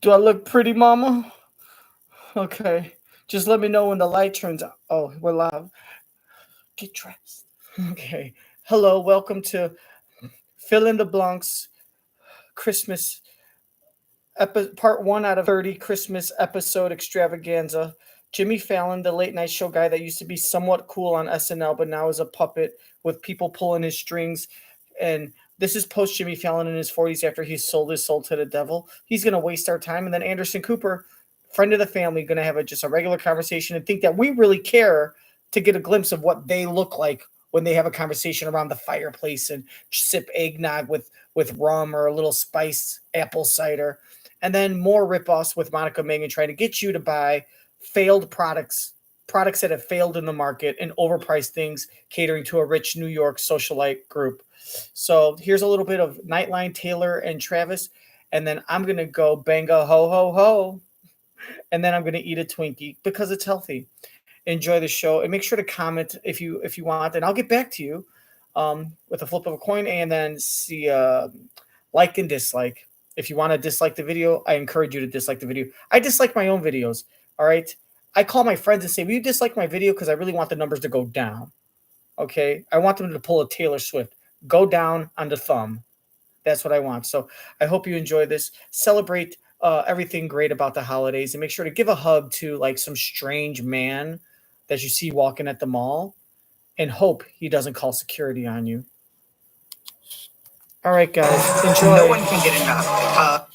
Do I look pretty, Mama? Okay. Just let me know when the light turns out. Oh, we're live. Get dressed. Okay. Hello, welcome to Fill in the Blancs Christmas part 1 out of 30 Christmas episode extravaganza. Jimmy Fallon, the late night show guy that used to be somewhat cool on SNL, but now is a puppet with people pulling his strings. And this is post Jimmy Fallon in his 40s after he sold his soul to the devil. He's going to waste our time. And then Anderson Cooper, friend of the family, going to have just a regular conversation and think that we really care to get a glimpse of what they look like when they have a conversation around the fireplace and sip eggnog with rum or a little spice apple cider. And then more ripoffs with Monica Mangin trying to get you to buy failed products that have failed in the market, and overpriced things catering to a rich New York socialite group. So here's a little bit of Nightline, Taylor, and Travis. And then I'm going to go banga ho ho ho. And then I'm going to eat a Twinkie because it's healthy. Enjoy the show and make sure to comment if you want, and I'll get back to you with a flip of a coin, and then see like and dislike. If you want to dislike the video, I encourage you to dislike the video. I dislike my own videos. All right. I call my friends and say, will you dislike my video? Because I really want the numbers to go down. Okay. I want them to pull a Taylor Swift. Go down on the thumb. That's what I want. So I hope you enjoy this. Celebrate everything great about the holidays, and make sure to give a hug to like some strange man that you see walking at the mall, and hope he doesn't call security on you. All right, guys, enjoy. No one can get enough.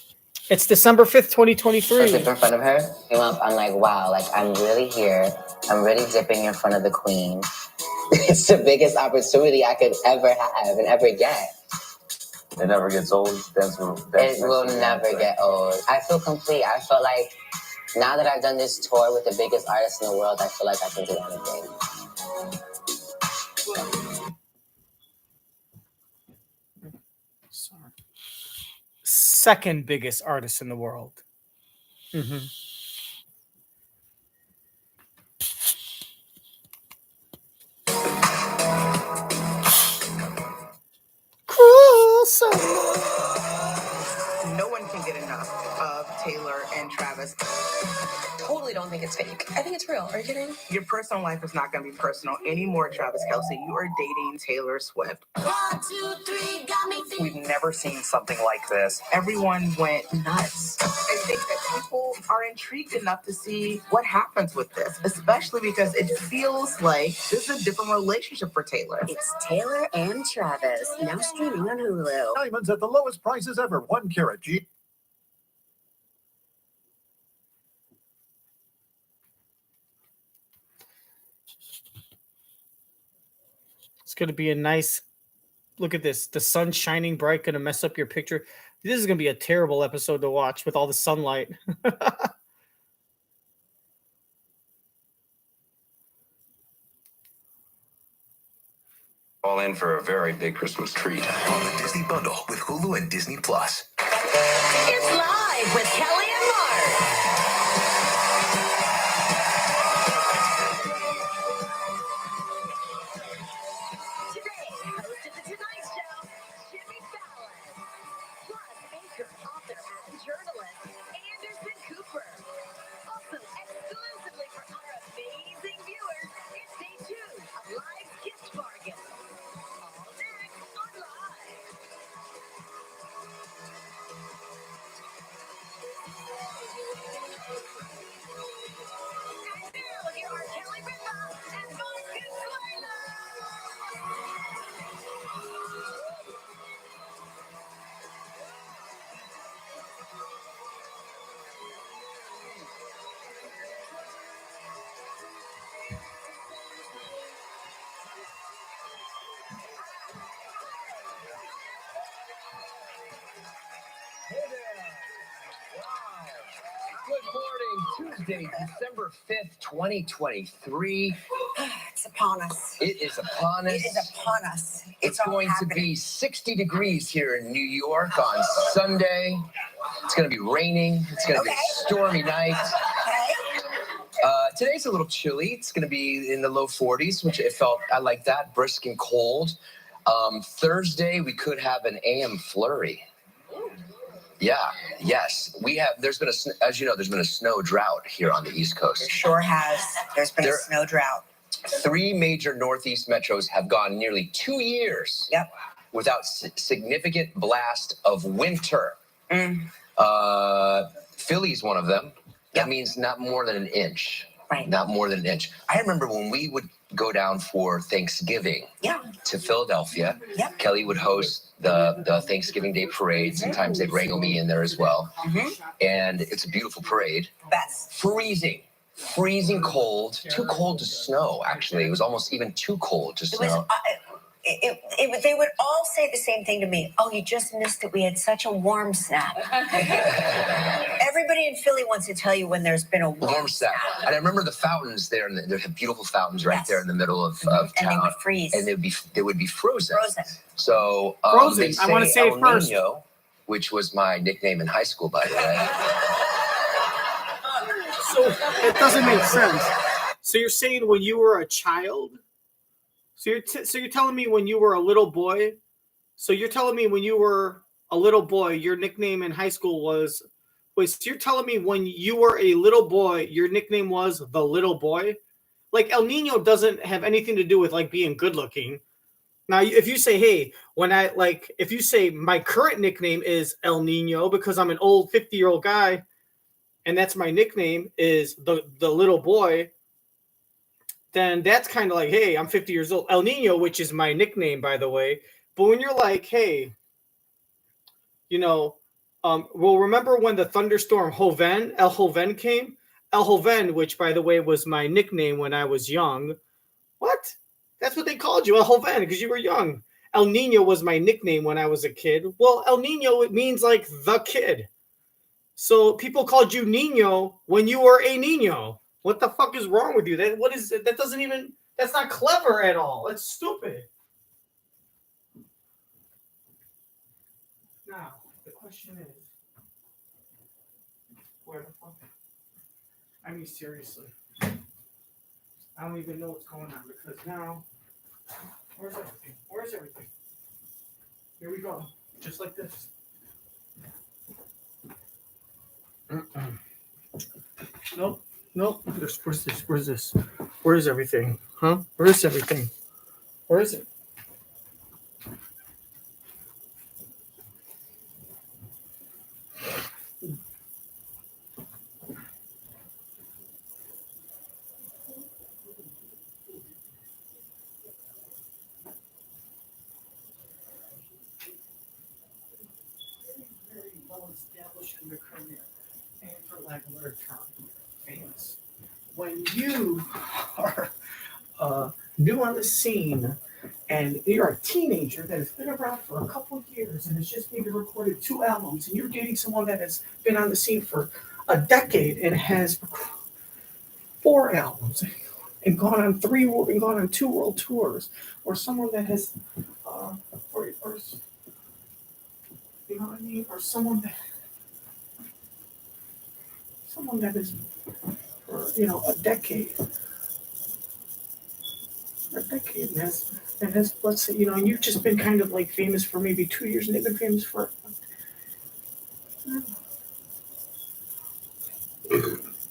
It's December 5th, 2023. Dip in front of her. I'm like, wow, like I'm really here. I'm really dipping in front of the queen. It's the biggest opportunity I could ever have and ever get. It never gets old. It will never get old. I feel complete. I feel like now that I've done this tour with the biggest artists in the world, I feel like I can do anything. Second biggest artist in the world. Mm-hmm. Cruel summer. No one can get enough of Taylor and Travis. Totally don't think it's fake. I think it's real. Are you kidding? Your personal life is not going to be personal anymore, Travis Kelce. You are dating Taylor Swift. 1, 2, 3, got me thinking. We've never seen something like this. Everyone went nuts. I think that people are intrigued enough to see what happens with this, especially because it feels like this is a different relationship for Taylor. It's Taylor and Travis, now streaming on Hulu. Diamonds at the lowest prices ever. 1 carat G. It's going to be a nice look at this. The sun's shining bright, going to mess up your picture. This is going to be a terrible episode to watch with all the sunlight. All in for a very big Christmas treat. On the Disney Bundle with Hulu and Disney Plus. It's live with Kelly and Mark. Today, host of The Tonight Show, Jimmy Fallon. Plus, anchor, author, and journalist, Anderson Cooper. Also, exclusively for our amazing viewers, it's day 2 of Live's Gift Bargain. All next on Live. And now, here are Kelly Ripa and Mark Consuelo. Good morning, Tuesday, December 5th, 2023. It's upon us. It is upon us. It is upon us. It's all going happening. to be 60 degrees here in New York on Sunday. It's going to be raining. It's going to be a stormy night. Today's a little chilly. It's going to be in the low 40s, which I like that, brisk and cold. Thursday, we could have an AM flurry. Yeah, yes. There's been as you know, there's been a snow drought here on the East Coast. There sure has. There's been a snow drought. 3 major Northeast metros have gone nearly 2 years without significant blast of winter. Philly's one of them. That means not more than an inch. Right. Not more than an inch. I remember when we would go down for Thanksgiving to Philadelphia. Kelly would host the Thanksgiving Day parade. Sometimes they'd wrangle me in there as well. And it's a beautiful parade. Best. Freezing cold. Too cold to snow, actually. It was almost even too cold to snow. They would all say the same thing to me. Oh, you just missed it. We had such a warm snap. Everybody in Philly wants to tell you when there's been a warm snap. And I remember the fountains there, and they have beautiful fountains right there in the middle of town. And they would freeze. And they would be frozen. So frozen. they say I want to say El it first. Nino, which was my nickname in high school, by the way. So it doesn't make sense. So you're saying when you were a child? So you're telling me when you were a little boy? So you're telling me when you were a little boy, your nickname in high school was... Wait, so you're telling me when you were a little boy, your nickname was the little boy? Like, El Nino doesn't have anything to do with, like, being good looking. Now, if you say, hey, if you say my current nickname is El Nino because I'm an old 50-year-old guy, and that's my nickname is the little boy, then that's kind of like, hey, I'm 50 years old. El Nino, which is my nickname, by the way. But when you're like, hey, well, remember when the thunderstorm El Joven came? El Joven, which, by the way, was my nickname when I was young. What? That's what they called you, El Joven, because you were young. El Nino was my nickname when I was a kid. Well, El Nino, it means like the kid. So people called you Nino when you were a Nino. What the fuck is wrong with you? That's not clever at all. It's stupid. Now, the question is, where the fuck? I mean, seriously. I don't even know what's going on because now, where's everything? Here we go. Just like this. Nope. Where's this? Where is everything? Huh? Where is everything? Where is it? Very well established in the career, and for lack of a better term, famous. When you are new on the scene and you're a teenager that has been around for a couple of years and has just maybe recorded 2 albums, and you're dating someone that has been on the scene for a decade and has 4 albums and gone on 2 world tours, or someone that has or you know what I mean, or someone that is for a decade and has let's say and you've just been kind of like famous for maybe 2 years, and they've been famous for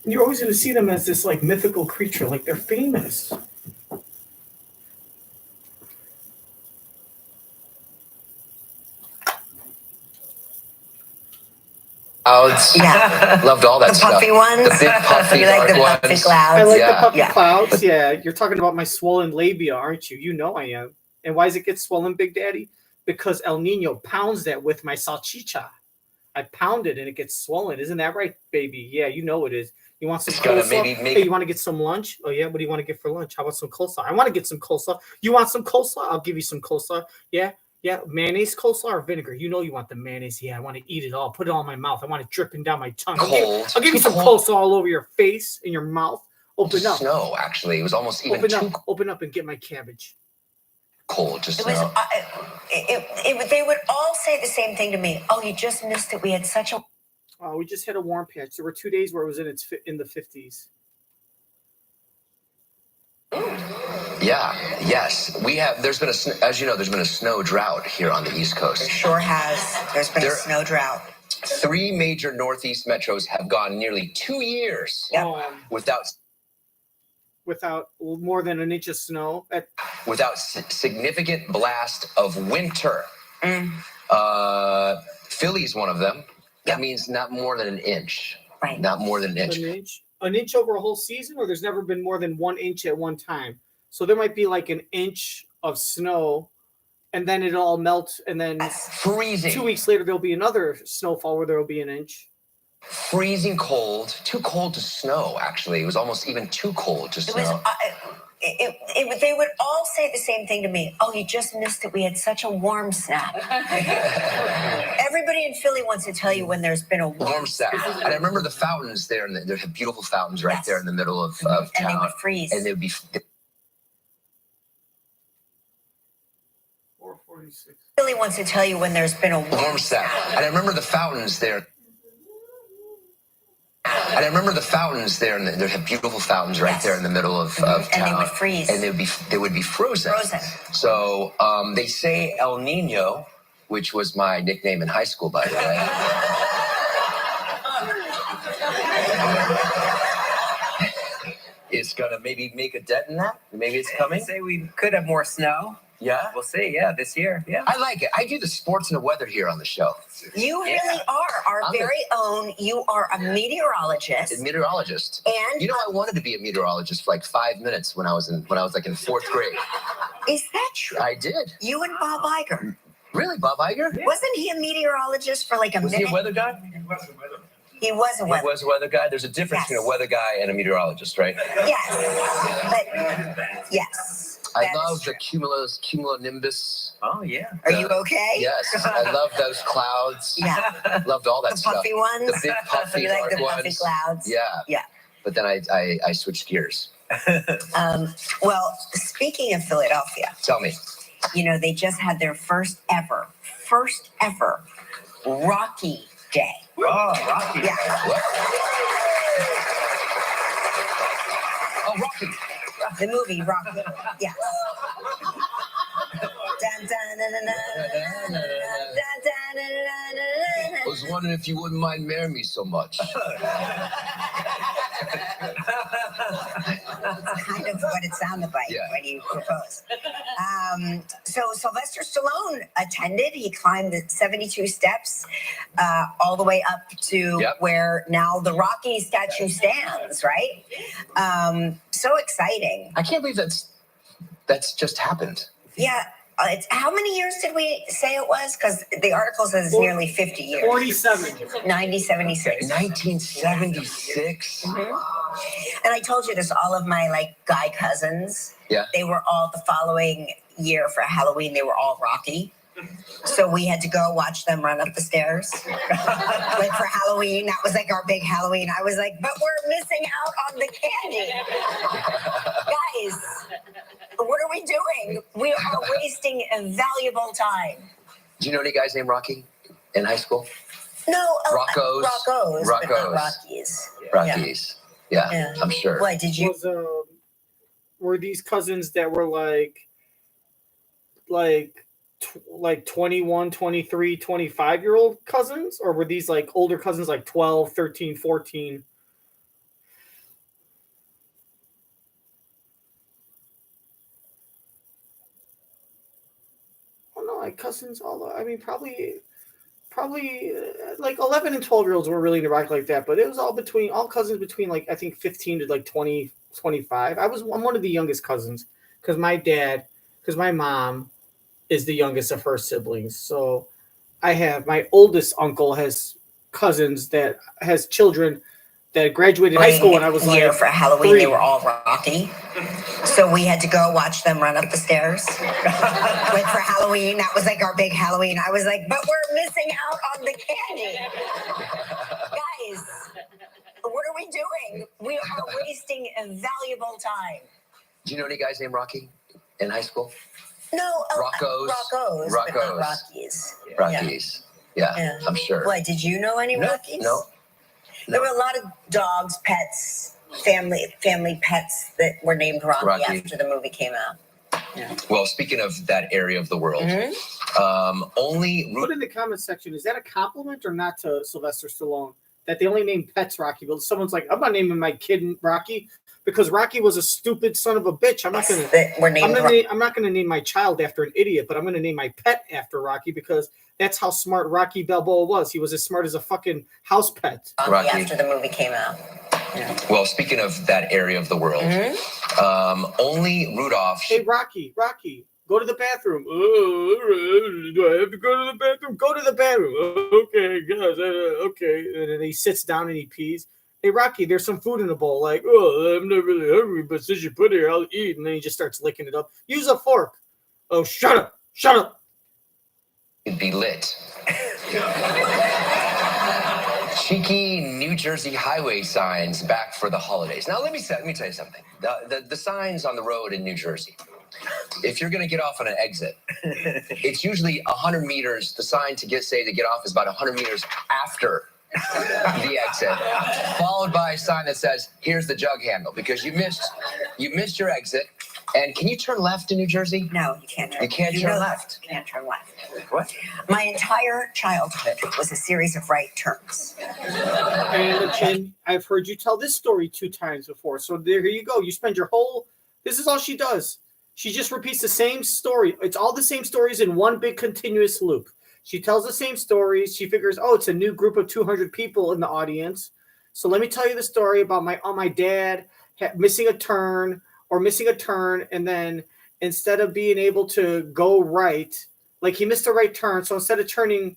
you're always going to see them as this like mythical creature, like they're famous. Yeah. Loved all that the stuff. Puffy ones? The big puffy You like the dark puffy ones. clouds? I like the puffy clouds. Yeah, you're talking about my swollen labia, aren't you? You know I am. And why does it get swollen, Big Daddy? Because El Nino pounds that with my salchicha. I pound it and it gets swollen. Isn't that right, baby? Yeah, you know it is. You want some coleslaw? Hey, you want to get some lunch? Oh, yeah? What do you want to get for lunch? How about some coleslaw? I want to get some coleslaw. You want some coleslaw? I'll give you some coleslaw. Yeah? Yeah, mayonnaise, coleslaw, or vinegar? You know you want the mayonnaise. Yeah, I want to eat it all. Put it all in my mouth. I want it dripping down my tongue. I'll give you some coleslaw all over your face and your mouth. Open up. Snow, actually. It was almost even Open up and get my cabbage. Cold, just snow. They would all say the same thing to me. Oh, you just missed it. We had such a... Oh, we just hit a warm patch. There were 2 days where it was in the 50s. Yeah, yes. There's been as you know, there's been a snow drought here on the East Coast. There sure has. There's been a snow drought. 3 major Northeast metros have gone nearly 2 years without more than an inch of snow. Significant blast of winter. Philly's one of them. That means not more than an inch. Right. Not more than an inch. An inch over a whole season, or there's never been more than 1 inch at one time. So there might be like an inch of snow, and then it'll all melt, and then freezing. 2 weeks later there'll be another snowfall where there'll be an inch. Freezing cold, too cold to snow. Actually, it was almost even too cold to snow. They would all say the same thing to me. Oh, you just missed it. We had such a warm snap. Everybody in Philly wants to tell you when there's been a warm snap. And I remember the fountains there, and there have beautiful fountains right there in the middle of town. And they would freeze. And they would be. 446. Philly wants to tell you when there's been a warm snap. And I remember the fountains there. And I remember the fountains there, and there have beautiful fountains right there in the middle of town. And they would freeze. And they would be frozen. So they say El Nino, which was my nickname in high school, by the way. It's gonna maybe make a dent in that. Maybe it's coming. Say we could have more snow. Yeah, we'll see. Yeah, this year. Yeah, I like it. I do the sports and the weather here on the show. You really are our very own. You are a meteorologist. And and I wanted to be a meteorologist for like 5 minutes when I was like in 4th grade. Is that true? I did. You and Bob Iger. Really, Bob Iger? Yeah. Wasn't he a meteorologist for like a minute? Was he a weather guy? He was a weather. He was a weather guy. There's a difference between a weather guy and a meteorologist, right? Yes, but yes. I love the cumulonimbus. Oh, yeah. Are you okay? Yes. I love those clouds. Yeah. Loved all that stuff. The puffy ones? The big puffy you like the ones. puffy clouds? Yeah. Yeah. But then I switched gears. Well, speaking of Philadelphia. Tell me. You know, they just had their first ever Rocky Day. Oh, Rocky. Yeah. What? Oh, Rocky. The movie Rocky. Yes. I was wondering if you wouldn't mind marrying me so much. That's kind of what it sounded like when you proposed. So Sylvester Stallone attended. He climbed the 72 steps all the way up to where now the Rocky statue stands, right? So exciting. I can't believe that's just happened. Yeah. It's how many years did we say it was? Because the article says it's nearly 50 years. 47. 1976. 1976. Mm-hmm. And I told you this, all of my guy cousins, they were all the following year for Halloween, they were all Rocky. So we had to go watch them run up the stairs. For Halloween, that was our big Halloween. I was like, but we're missing out on the candy. Guys, what are we doing? We are wasting valuable time. Do you know any guys named Rocky in high school? No. Roccos. But not Rockies. Rockies. Yeah, I'm sure. What, did you? Were these cousins that were like 21, 23, 25-year-old cousins? Or were these older cousins 12, 13, 14? Oh, no, cousins, probably 11 and 12-year-olds were really into rock like that, but it was all cousins between I think 15 to 20, 25. I'm one of the youngest cousins because my mom is the youngest of her siblings. So I have my oldest uncle has cousins that has children that graduated high school when I was year for Halloween 3. They were all Rocky. So we had to go watch them run up the stairs. For Halloween, that was our big Halloween. I was like, but we're missing out on the candy. Guys, what are we doing? We are wasting valuable time. Do you know any guys named Rocky in high school? No. Roccos. But not Rockies. Rockies. Yeah, I'm sure. What, did you know any Rockies? No. There were a lot of dogs, pets, family pets that were named Rocky after the movie came out. Yeah. Well, speaking of that area of the world, only Put in the comment section, is that a compliment or not to Sylvester Stallone? That they only named pets Rocky. But someone's like, I'm not naming my kid Rocky because Rocky was a stupid son of a bitch. I'm not gonna name my child after an idiot, but I'm gonna name my pet after Rocky because that's how smart Rocky Balboa was. He was as smart as a fucking house pet. Rocky. After the movie came out. Yeah. Well, speaking of that area of the world, only Rudolph. Hey, Rocky, go to the bathroom. Oh, do I have to go to the bathroom? Go to the bathroom. Okay, guys. Okay. And then he sits down and he pees. Hey, Rocky, there's some food in the bowl. Like, oh, I'm not really hungry, but since you put it here, I'll eat. And then he just starts licking it up. Use a fork. Oh, shut up. It'd be lit. Cheeky New Jersey highway signs back for the holidays. Now, let me tell you something. The signs on the road in New Jersey, if you're going to get off on an exit, it's usually 100 meters. The sign to get off is about 100 meters after the exit, followed by a sign that says, here's the jug handle, because you missed your exit. And can you turn left in New Jersey? No, you can't turn. You can't turn left. You can't turn left. What? My entire childhood was a series of right turns. And I've heard you tell this story 2 times before. So there you go. You spend your whole. This is all she does. She just repeats the same story. It's all the same stories in one big continuous loop. She tells the same stories. She figures, oh, it's a new group of 200 people in the audience. So let me tell you the story about my dad missing a turn, and then instead of being able to go right, like he missed a right turn, so instead of turning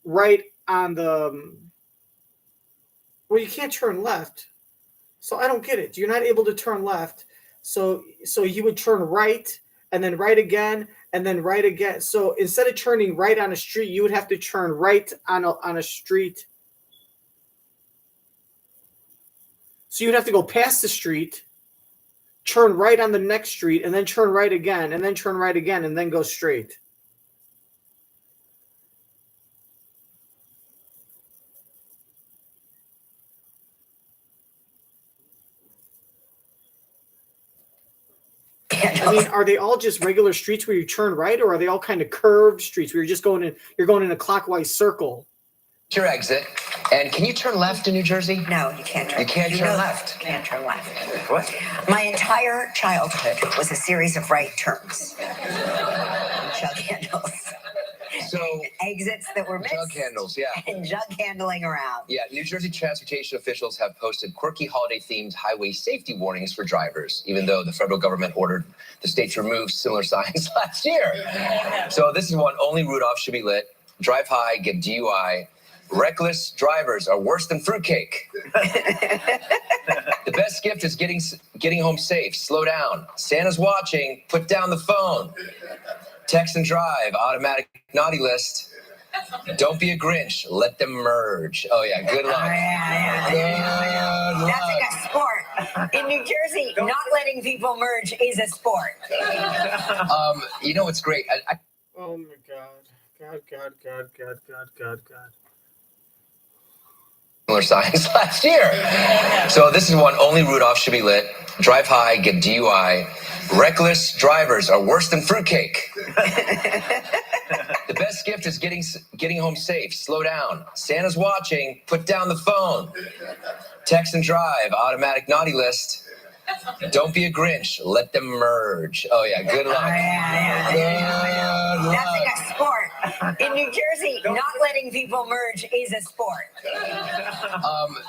right on the, well, you can't turn left. So I don't get it. You're not able to turn left. So you would turn right and then right again and then right again. So instead of turning right on a street, you would have to turn right on a street. So you'd have to go past the street, turn right on the next street, and then turn right again, and then turn right again, and then go straight. I mean, are they all just regular streets where you turn right, or are they all kind of curved streets where you're going in a clockwise circle? Your exit. And can you turn left in New Jersey? No, you can't turn. You can't turn left. You can't turn left. What? My entire childhood was a series of right turns. Jug handles. So exits that were missed. Jug handles, yeah. And jug handling around. Yeah, New Jersey transportation officials have posted quirky holiday-themed highway safety warnings for drivers, even though the federal government ordered the state to remove similar signs last year. So this is one: only Rudolph should be lit. Drive high, get DUI. Reckless drivers are worse than fruitcake. The best gift is getting home safe. Slow down. Santa's watching. Put down the phone. Text and drive. Automatic naughty list. Don't be a Grinch. Let them merge. Oh yeah, good luck. That's like a sport. In New Jersey, not letting people merge is a sport. You know what's great? Oh my God. God. Similar signs last year. So this is one: only Rudolph should be lit. Drive high, get DUI. Reckless drivers are worse than fruitcake. The best gift is getting home safe. Slow down. Santa's watching. Put down the phone. Text and drive. Automatic naughty list. Don't be a Grinch. Let them merge. Oh yeah, good luck. That's like a sport. In New Jersey, not letting people merge is a sport.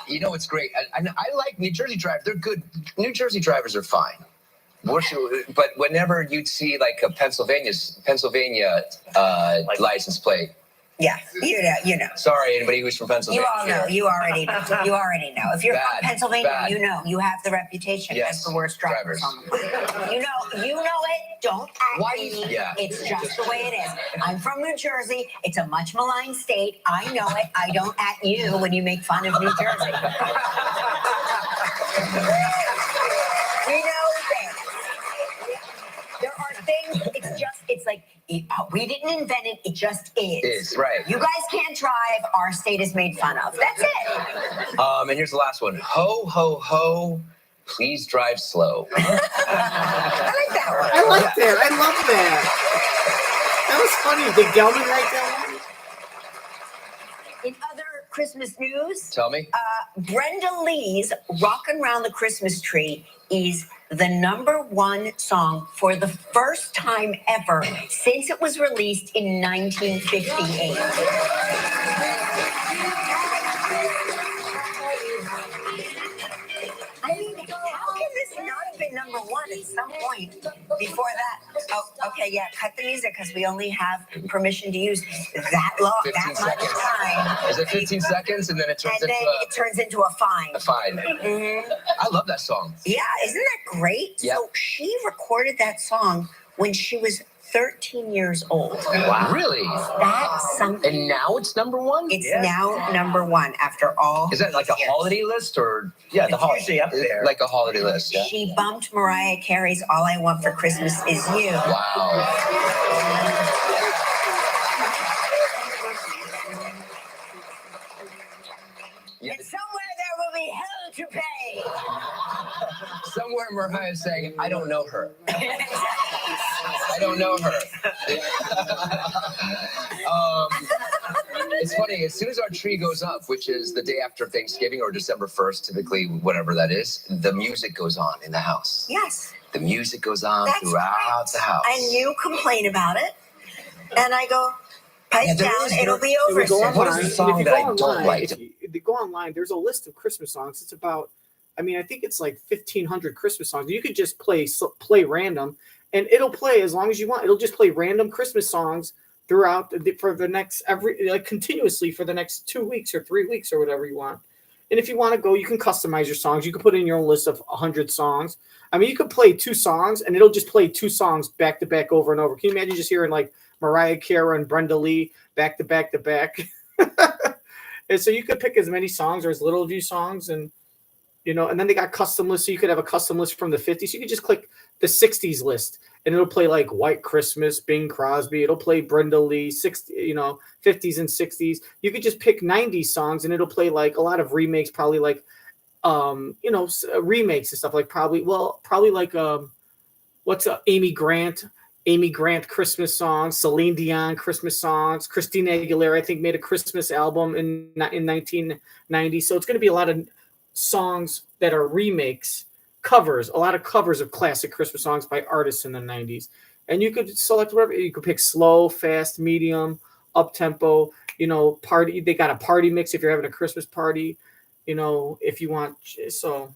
You know what's great? I like New Jersey drivers. They're good. New Jersey drivers are fine. But whenever you'd see like a Pennsylvania license plate. Yeah, you know. Sorry, anybody who's from Pennsylvania. You all know. You already know. If you're from Pennsylvania, you know you have the reputation as the worst drivers on the planet. You know it. Don't act me. Yeah. It's just the way it is. I'm from New Jersey. It's a much maligned state. I know it. I don't at you when you make fun of New Jersey. We know things. There are things. It's like. We didn't invent it. It just is. Is right. You guys can't drive. Our state is made fun of. That's it. And here's the last one. Ho, ho, ho. Please drive slow. I like that one. I like that. I love that. That was funny. Did Gelman like that one? In other Christmas news, Tell me. Brenda Lee's Rockin' Round the Christmas Tree is the #1 song for the first time ever since it was released in 1958. I mean, how can this not have been #1 at some point before that? Oh, okay, yeah, cut the music because we only have permission to use that long, 15 that much seconds. time. Is it 15 seconds and then it turns And then it turns into a fine. a fine? Mm-hmm. I love that song. Yeah, isn't that great? Yeah. So she recorded that song when she was 13 years old. Wow. Really? That's something. And now it's #1? It's now #1 after all. Is that like a these years. holiday list or Yeah, the holiday up there. like a holiday list? Yeah. She bumped Mariah Carey's All I Want for Christmas Is You. Wow. Yeah. And somewhere there will be hell to pay. Somewhere Mariah's saying, I don't know her. I don't know her. It's funny, as soon as our tree goes up, which is the day after Thanksgiving or December 1st, typically, whatever that is, the music goes on in the house. Yes. The music goes on That's throughout the house. And you complain about it. And I go, pipe Yeah, there down, is it'll no- be over If you go soon. What is online- the song if you that go I don't online, like? If you go online, there's a list of Christmas songs. It's about, I mean, I think it's like 1,500 Christmas songs. You could just play random, and it'll play as long as you want. It'll just play random Christmas songs throughout for the next continuously for the next 2 weeks or 3 weeks or whatever you want. And if you want to go, you can customize your songs. You can put in your own list of 100 songs. I mean, you could play 2 songs, and it'll just play 2 songs back to back over and over. Can you imagine just hearing like Mariah Carey and Brenda Lee back to back to back? And so you could pick as many songs or as little of you songs, and and then they got custom lists. So you could have a custom list from the 50s. You could just click the 60s list, and it'll play like White Christmas, Bing Crosby. It'll play Brenda Lee, 50s and 60s. You could just pick 90s songs, and it'll play like a lot of remakes, probably like remakes and stuff like probably like what's Amy Grant Christmas songs, Celine Dion Christmas songs, Christina Aguilera I think made a Christmas album in 1990. So it's going to be a lot of songs that are remakes, covers, a lot of covers of classic Christmas songs by artists in the 90s. And you could select whatever. You could pick slow, fast, medium, up tempo, party. They got a party mix if you're having a Christmas party, if you want. So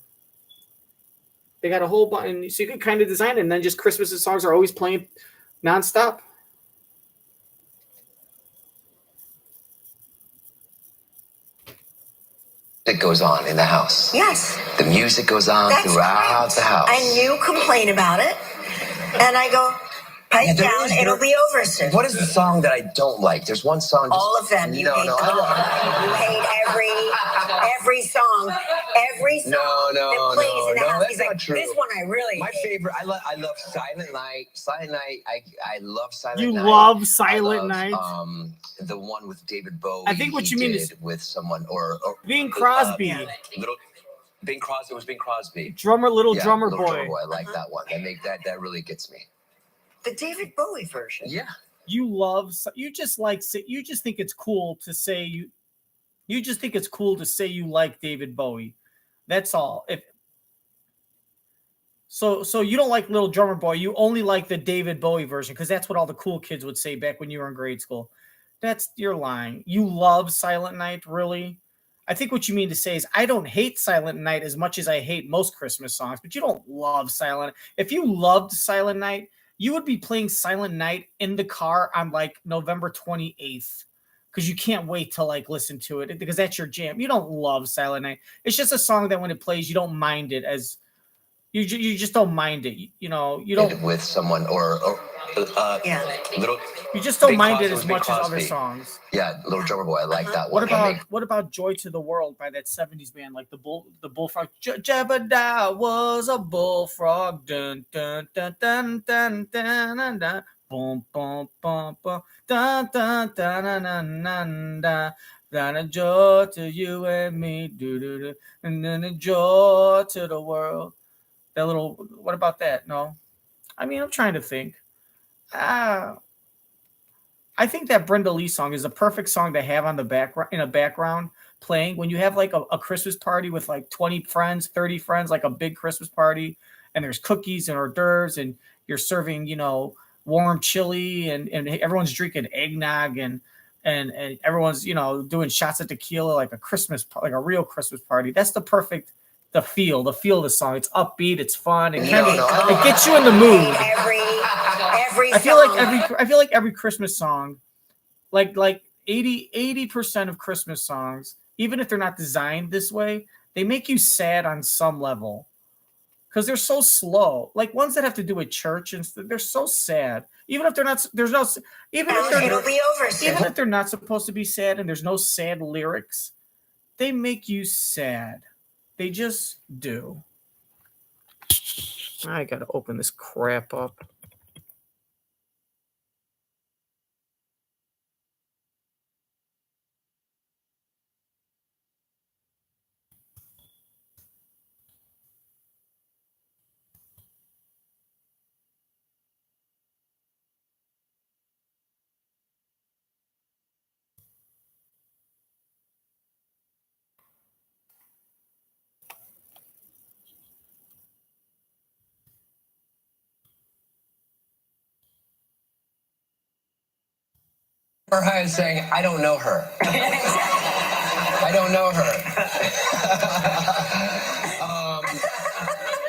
they got a whole bunch. So you could kind of design it, and then just Christmas songs are always playing nonstop. It goes on in the house. Yes. The music goes on throughout the house. And you complain about it. And I go, pipe down, it'll be over soon. What is the song that I don't like? There's one song. All of them. You hate them all. You hate every song. Every song that plays in the house. That's He's not like, true. this one I really My hate. favorite, I love Silent Night. Silent Night, I love Silent You Night. love Silent Night? The one with David Bowie. I think what you mean is with someone or Bing Crosby. Bing Crosby. It was Bing Crosby. Drummer Boy. Little Drummer Boy. I like that one. That really gets me. The David Bowie version. Yeah. You just think it's cool to say you just think it's cool to say you like David Bowie. That's all. So you don't like Little Drummer Boy. You only like the David Bowie version because that's what all the cool kids would say back when you were in grade school. You're lying. You love Silent Night, really? I think what you mean to say is I don't hate Silent Night as much as I hate most Christmas songs, but you don't love Silent Night. If you loved Silent Night, you would be playing Silent Night in the car on like November 28th because you can't wait to like listen to it because that's your jam. You don't love Silent Night. It's just a song that when it plays, you don't mind it as you just don't mind it. You don't with someone or little. You just don't Bing mind Crosby it as was Bing much as other Crosby. songs. Yeah, Little Drummer Boy. I like that What one. about Joy to the World by that 70s band, like the Bullfrog? Jebediah was a bullfrog. Dun dun dun dun dun dun dun dun. Boom boom boom boom. Dun dun dun dun dun dun dun. Then a joy to you and me, do do do, and then a joy to the world. That little. What about that? No. I mean, I'm trying to think. I think that Brenda Lee song is a perfect song to have on the background in a background playing when you have like a Christmas party with like 20 friends, 30 friends, like a big Christmas party, and there's cookies and hors d'oeuvres, and you're serving, warm chili, and everyone's drinking eggnog, and everyone's doing shots of tequila like like a real Christmas party. That's the feel of the song. It's upbeat, it's fun, it gets you in the mood. Every I feel like every Christmas song, like 80% of Christmas songs, even if they're not designed this way, they make you sad on some level because they're so slow. Like ones that have to do with church and they're so sad. Even if they're not, even if they're not supposed to be sad and there's no sad lyrics, they make you sad. They just do. I gotta open this crap up. Her saying, I don't know her. I don't know her.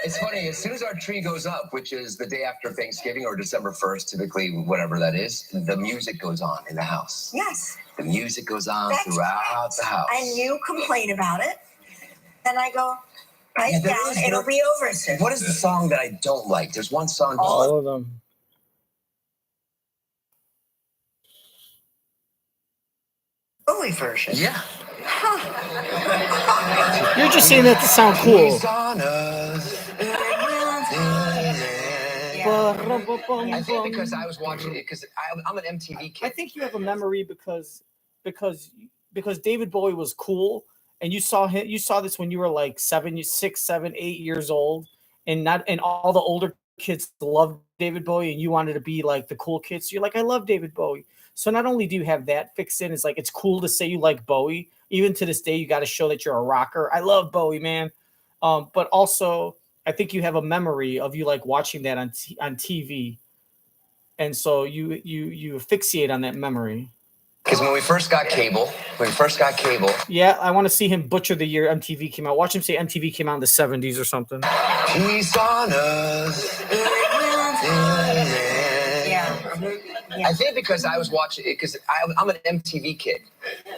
It's funny, as soon as our tree goes up, which is the day after Thanksgiving or December 1st, typically, whatever that is, the music goes on in the house. Yes. The music goes on throughout the house. And you complain about it, and I go, down, it'll be over soon. What is the song that I don't like? There's one song. All of them. Bowie version. Yeah. You're just saying that to sound cool. I think because I was watching it, because I'm an MTV kid. I think you have a memory because David Bowie was cool, and you saw this when you were like 6, 7, 8 years old, and all the older kids loved David Bowie, and you wanted to be like the cool kids. So you're like, I love David Bowie. So not only do you have that fixed in, it's like it's cool to say you like Bowie. Even to this day, you got to show that you're a rocker. I love Bowie, man. But also, I think you have a memory of you like watching that on TV, and so you fixate on that memory. Because when we first got cable, yeah, I want to see him butcher the year MTV came out. Watch him say MTV came out in the 70s or something. Peace on us. Yeah. I think because I was watching it, because I'm an MTV kid.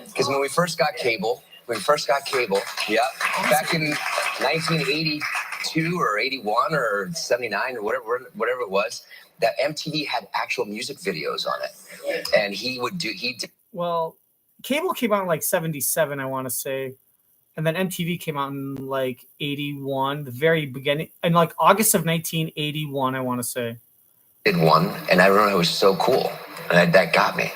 Because when we first got cable, yeah, back in 1982 or 81 or 79 or whatever it was, that MTV had actual music videos on it, and he did. Well, cable came out in like 77, I want to say, and then MTV came out in like 81, the very beginning, in like August of 1981, I want to say. Did one, and I remember it was so cool, and that got me.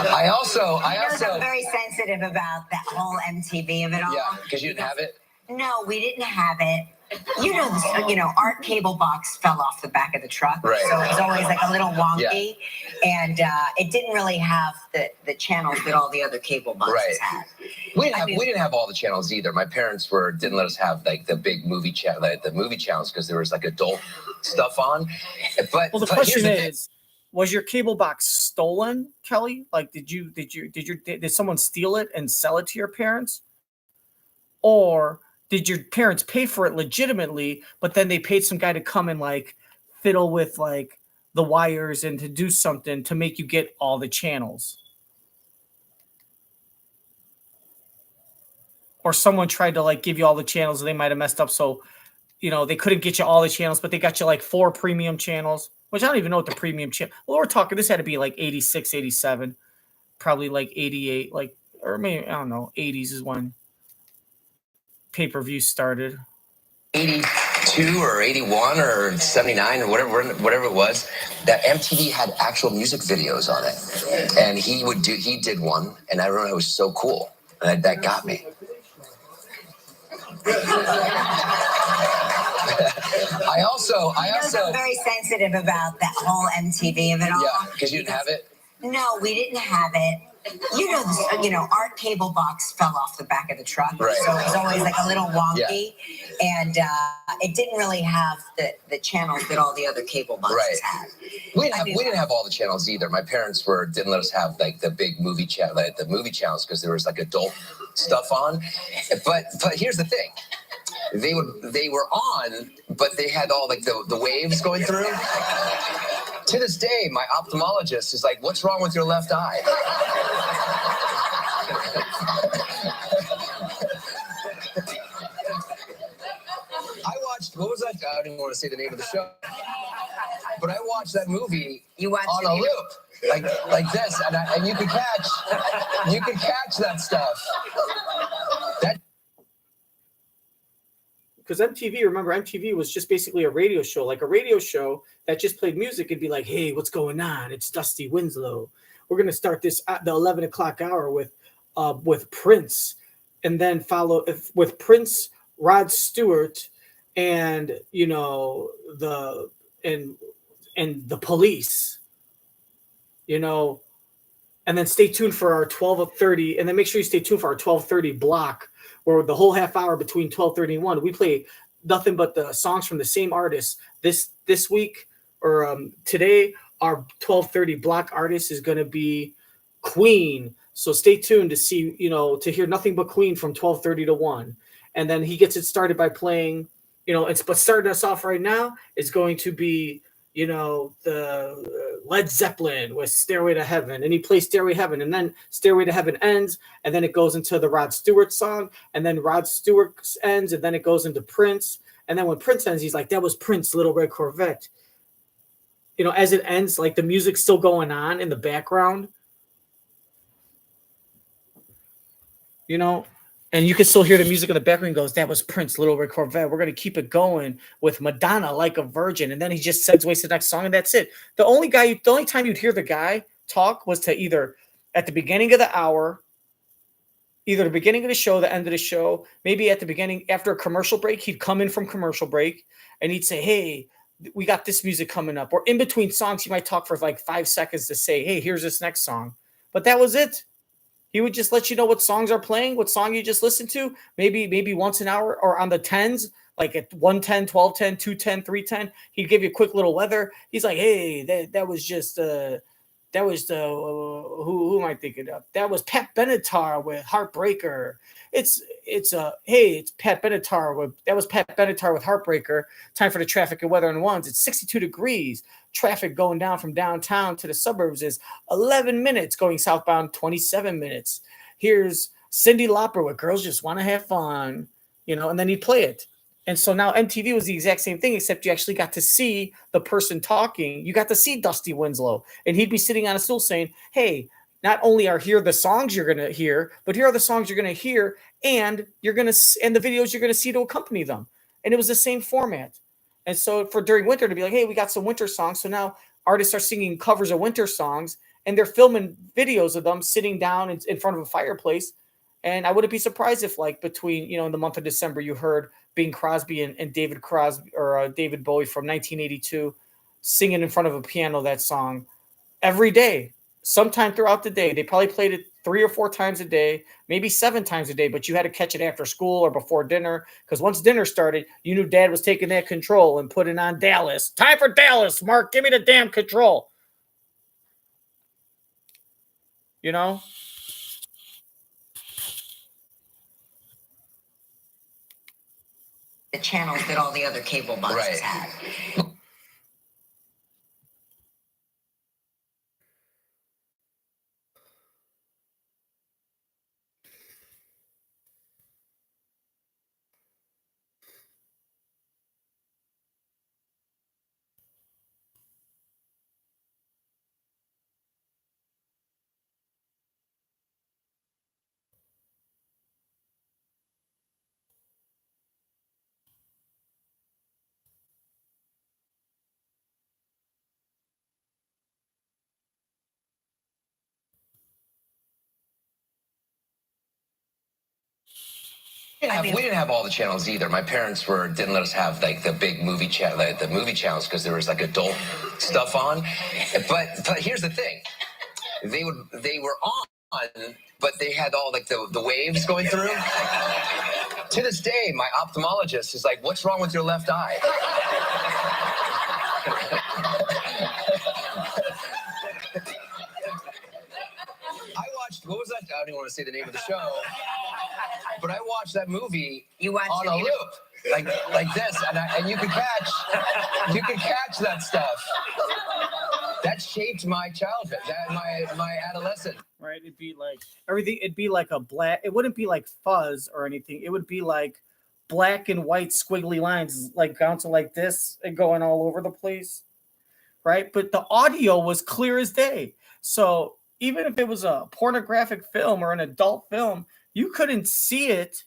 I also I'm very sensitive about that whole MTV of it all. Yeah, because you didn't have it. No, we didn't have it. Our cable box fell off the back of the truck, right. So it was always like a little wonky, and it didn't really have the channels that all the other cable boxes had. We didn't have all the channels either. My parents didn't let us have like the big movie the movie channels because there was like adult stuff on. But the question is, was your cable box stolen, Kelly? Like, did someone steal it and sell it to your parents, or did your parents pay for it legitimately, but then they paid some guy to come and like fiddle with like the wires and to do something to make you get all the channels? Or someone tried to like give you all the channels and they might have messed up. So, they couldn't get you all the channels, but they got you like 4 premium channels, which I don't even know what the premium channel. Well, we're talking, this had to be like 86, 87, probably like 88, or maybe, I don't know, 80s is when pay-per-view started. 82 or 81 or 79 or whatever it was, that MTV had actual music videos on it, and he did one, and I remember it was so cool, and that got me. I also I'm very sensitive about that whole MTV of it all. Yeah, because you didn't have it. No, we didn't have it. Our cable box fell off the back of the truck, Right. so it was always like a little wonky, and it didn't really have the channels that all the other cable boxes had. We didn't have all the channels either. My parents didn't let us have like the big movie channel, the movie channels, because there was like adult stuff on. But here's the thing. They were on, but they had all like the waves going through. To this day, my ophthalmologist is like, "What's wrong with your left eye?" I watched, what was that? I don't even want to say the name of the show, but I watched that movie on a loop, like this, and you can catch that stuff. Because MTV was just basically a radio show, like a radio show that just played music. It'd be like, hey, what's going on? It's Dusty Winslow. We're going to start this at the 11 o'clock hour with Prince, and then follow with Prince, Rod Stewart, and the Police, and then stay tuned for our 12:30, and then make sure you stay tuned for our 12:30 block, where the whole half hour between 12:30 and 1, we play nothing but the songs from the same artist. This week, or today, our 12:30 block artist is going to be Queen. So stay tuned to see, to hear nothing but Queen from 12:30 to 1. And then he gets it started by playing, but starting us off right now is going to be, the Led Zeppelin with Stairway to Heaven, and he plays Stairway to Heaven, and then Stairway to Heaven ends, and then it goes into the Rod Stewart song, and then Rod Stewart ends, and then it goes into Prince, and then when Prince ends, he's like, that was Prince, Little Red Corvette. As it ends, like the music's still going on in the background, and you can still hear the music in the background. Goes, that was Prince, Little Red Corvette. We're going to keep it going with Madonna, Like a Virgin. And then he just segues to the next song, and that's it. The only time you'd hear the guy talk was to either at the beginning of the hour, either the beginning of the show, the end of the show, maybe at the beginning, after a commercial break, he'd come in from commercial break, and he'd say, hey, we got this music coming up. Or in between songs, he might talk for like 5 seconds to say, hey, here's this next song. But that was it. He would just let you know what songs are playing, what song you just listened to, maybe once an hour, or on the 10s, like at 110, 1210, 210, 310. He'd give you a quick little weather. He's like, hey, that was just who am I thinking of? That was Pat Benatar with Heartbreaker. It's Pat Benatar that was Pat Benatar with Heartbreaker. Time for the traffic and weather in ones. It's 62 degrees. Traffic going down from downtown to the suburbs is 11 minutes. Going southbound, 27 minutes. Here's Cyndi Lauper with Girls Just Want to Have Fun, and then he'd play it. And so now MTV was the exact same thing, except you actually got to see the person talking. You got to see Dusty Winslow, and he'd be sitting on a stool saying, hey, not only are here the songs you're going to hear, but here are the songs you're going to hear, and the videos you're going to see to accompany them. And it was the same format. And so for during winter to be like, hey, we got some winter songs. So now artists are singing covers of winter songs, and they're filming videos of them sitting down in front of a fireplace. And I wouldn't be surprised if, like, between, in the month of December, you heard Bing Crosby and David Crosby, or David Bowie from 1982 singing in front of a piano that song every day, sometime throughout the day. They probably played it 3 or 4 times a day, maybe 7 times a day, but you had to catch it after school or before dinner, because once dinner started, you knew Dad was taking that control and putting on Dallas. Time for Dallas, Mark. Give me the damn control. The channels that all the other cable boxes had. We didn't have all the channels either. My parents didn't let us have like the big movie channel, the movie channels, because there was like adult stuff on. But here's the thing: they were on, but they had all like the waves going through. To this day, my ophthalmologist is like, "What's wrong with your left eye?" I watched, what was that? I don't even want to say the name of the show, but I watched that movie on a loop, like this, and you could catch that stuff. That shaped my childhood, my adolescence. Right? It'd be like everything. It'd be like a black. It wouldn't be like fuzz or anything. It would be like black and white squiggly lines, like bouncing like this and going all over the place. Right? But the audio was clear as day. So even if it was a pornographic film or an adult film, you couldn't see it,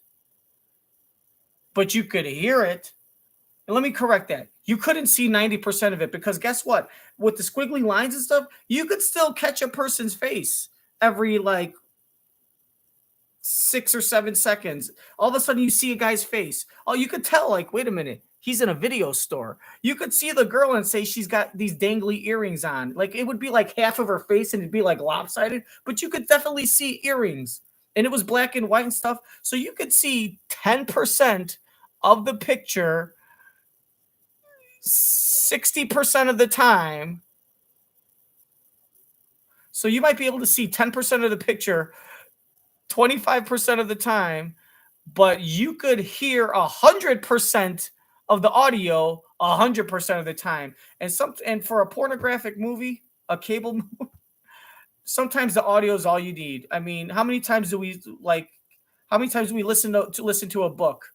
but you could hear it. And let me correct that. You couldn't see 90% of it because guess what? With the squiggly lines and stuff, you could still catch a person's face every like 6 or 7 seconds. All of a sudden you see a guy's face. Oh, you could tell, like, wait a minute, he's in a video store. You could see the girl and say she's got these dangly earrings on. Like, it would be like half of her face and it'd be like lopsided, but you could definitely see earrings. And it was black and white and stuff. So you could see 10% of the picture 60% of the time. So you might be able to see 10% of the picture 25% of the time, but you could hear 100% of the audio 100% of the time. And for a pornographic movie, a cable movie, sometimes the audio is all you need. I mean, how many times do we listen to a book?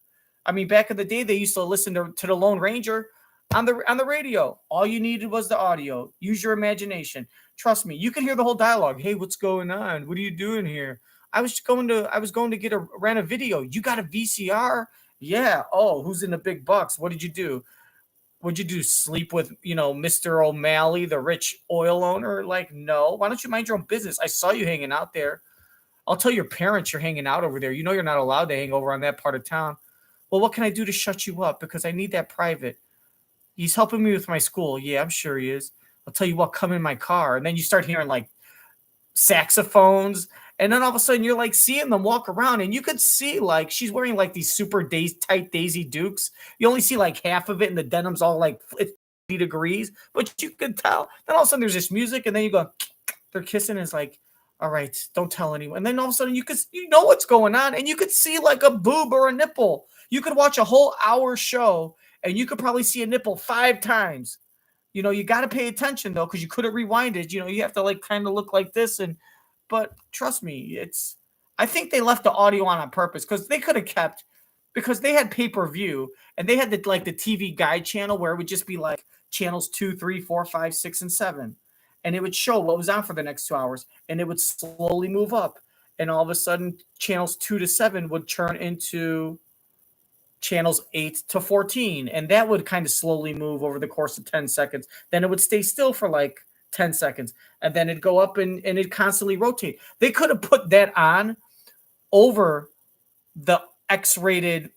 I mean, back in the day, they used to listen to the Lone Ranger on the radio. All you needed was the audio. Use your imagination. Trust me, you can hear the whole dialogue. Hey, what's going on? What are you doing here? I was going to rent a video. You got a VCR? Yeah. Oh, who's in the big bucks? What did you do? What'd you do? Sleep with, Mr. O'Malley, the rich oil owner? Like, no. Why don't you mind your own business? I saw you hanging out there. I'll tell your parents you're hanging out over there. You know you're not allowed to hang over on that part of town. Well, what can I do to shut you up? Because I need that private. He's helping me with my school. Yeah, I'm sure he is. I'll tell you what, come in my car. And then you start hearing like saxophones. And then all of a sudden you're like seeing them walk around and you could see like she's wearing like these super tight Daisy Dukes. You only see like half of it and the denim's all like 50 degrees, but you could tell. Then all of a sudden there's this music and then you go, they're kissing and it's like, all right, don't tell anyone. And then all of a sudden you know what's going on and you could see like a boob or a nipple. You could watch a whole hour show and you could probably see a nipple 5 times. You got to pay attention though, because you couldn't rewind it. You have to like kind of look like this but trust me, I think they left the audio on purpose because they could have kept, because they had pay-per-view and they had the TV guide channel where it would just be like channels 2, 3, 4, 5, 6, and 7. And it would show what was on for the next 2 hours and it would slowly move up. And all of a sudden channels 2 to 7 would turn into channels 8 to 14. And that would kind of slowly move over the course of 10 seconds. Then it would stay still for like 10 seconds and then it'd go up and it'd constantly rotate. They could have put that on over the X-rated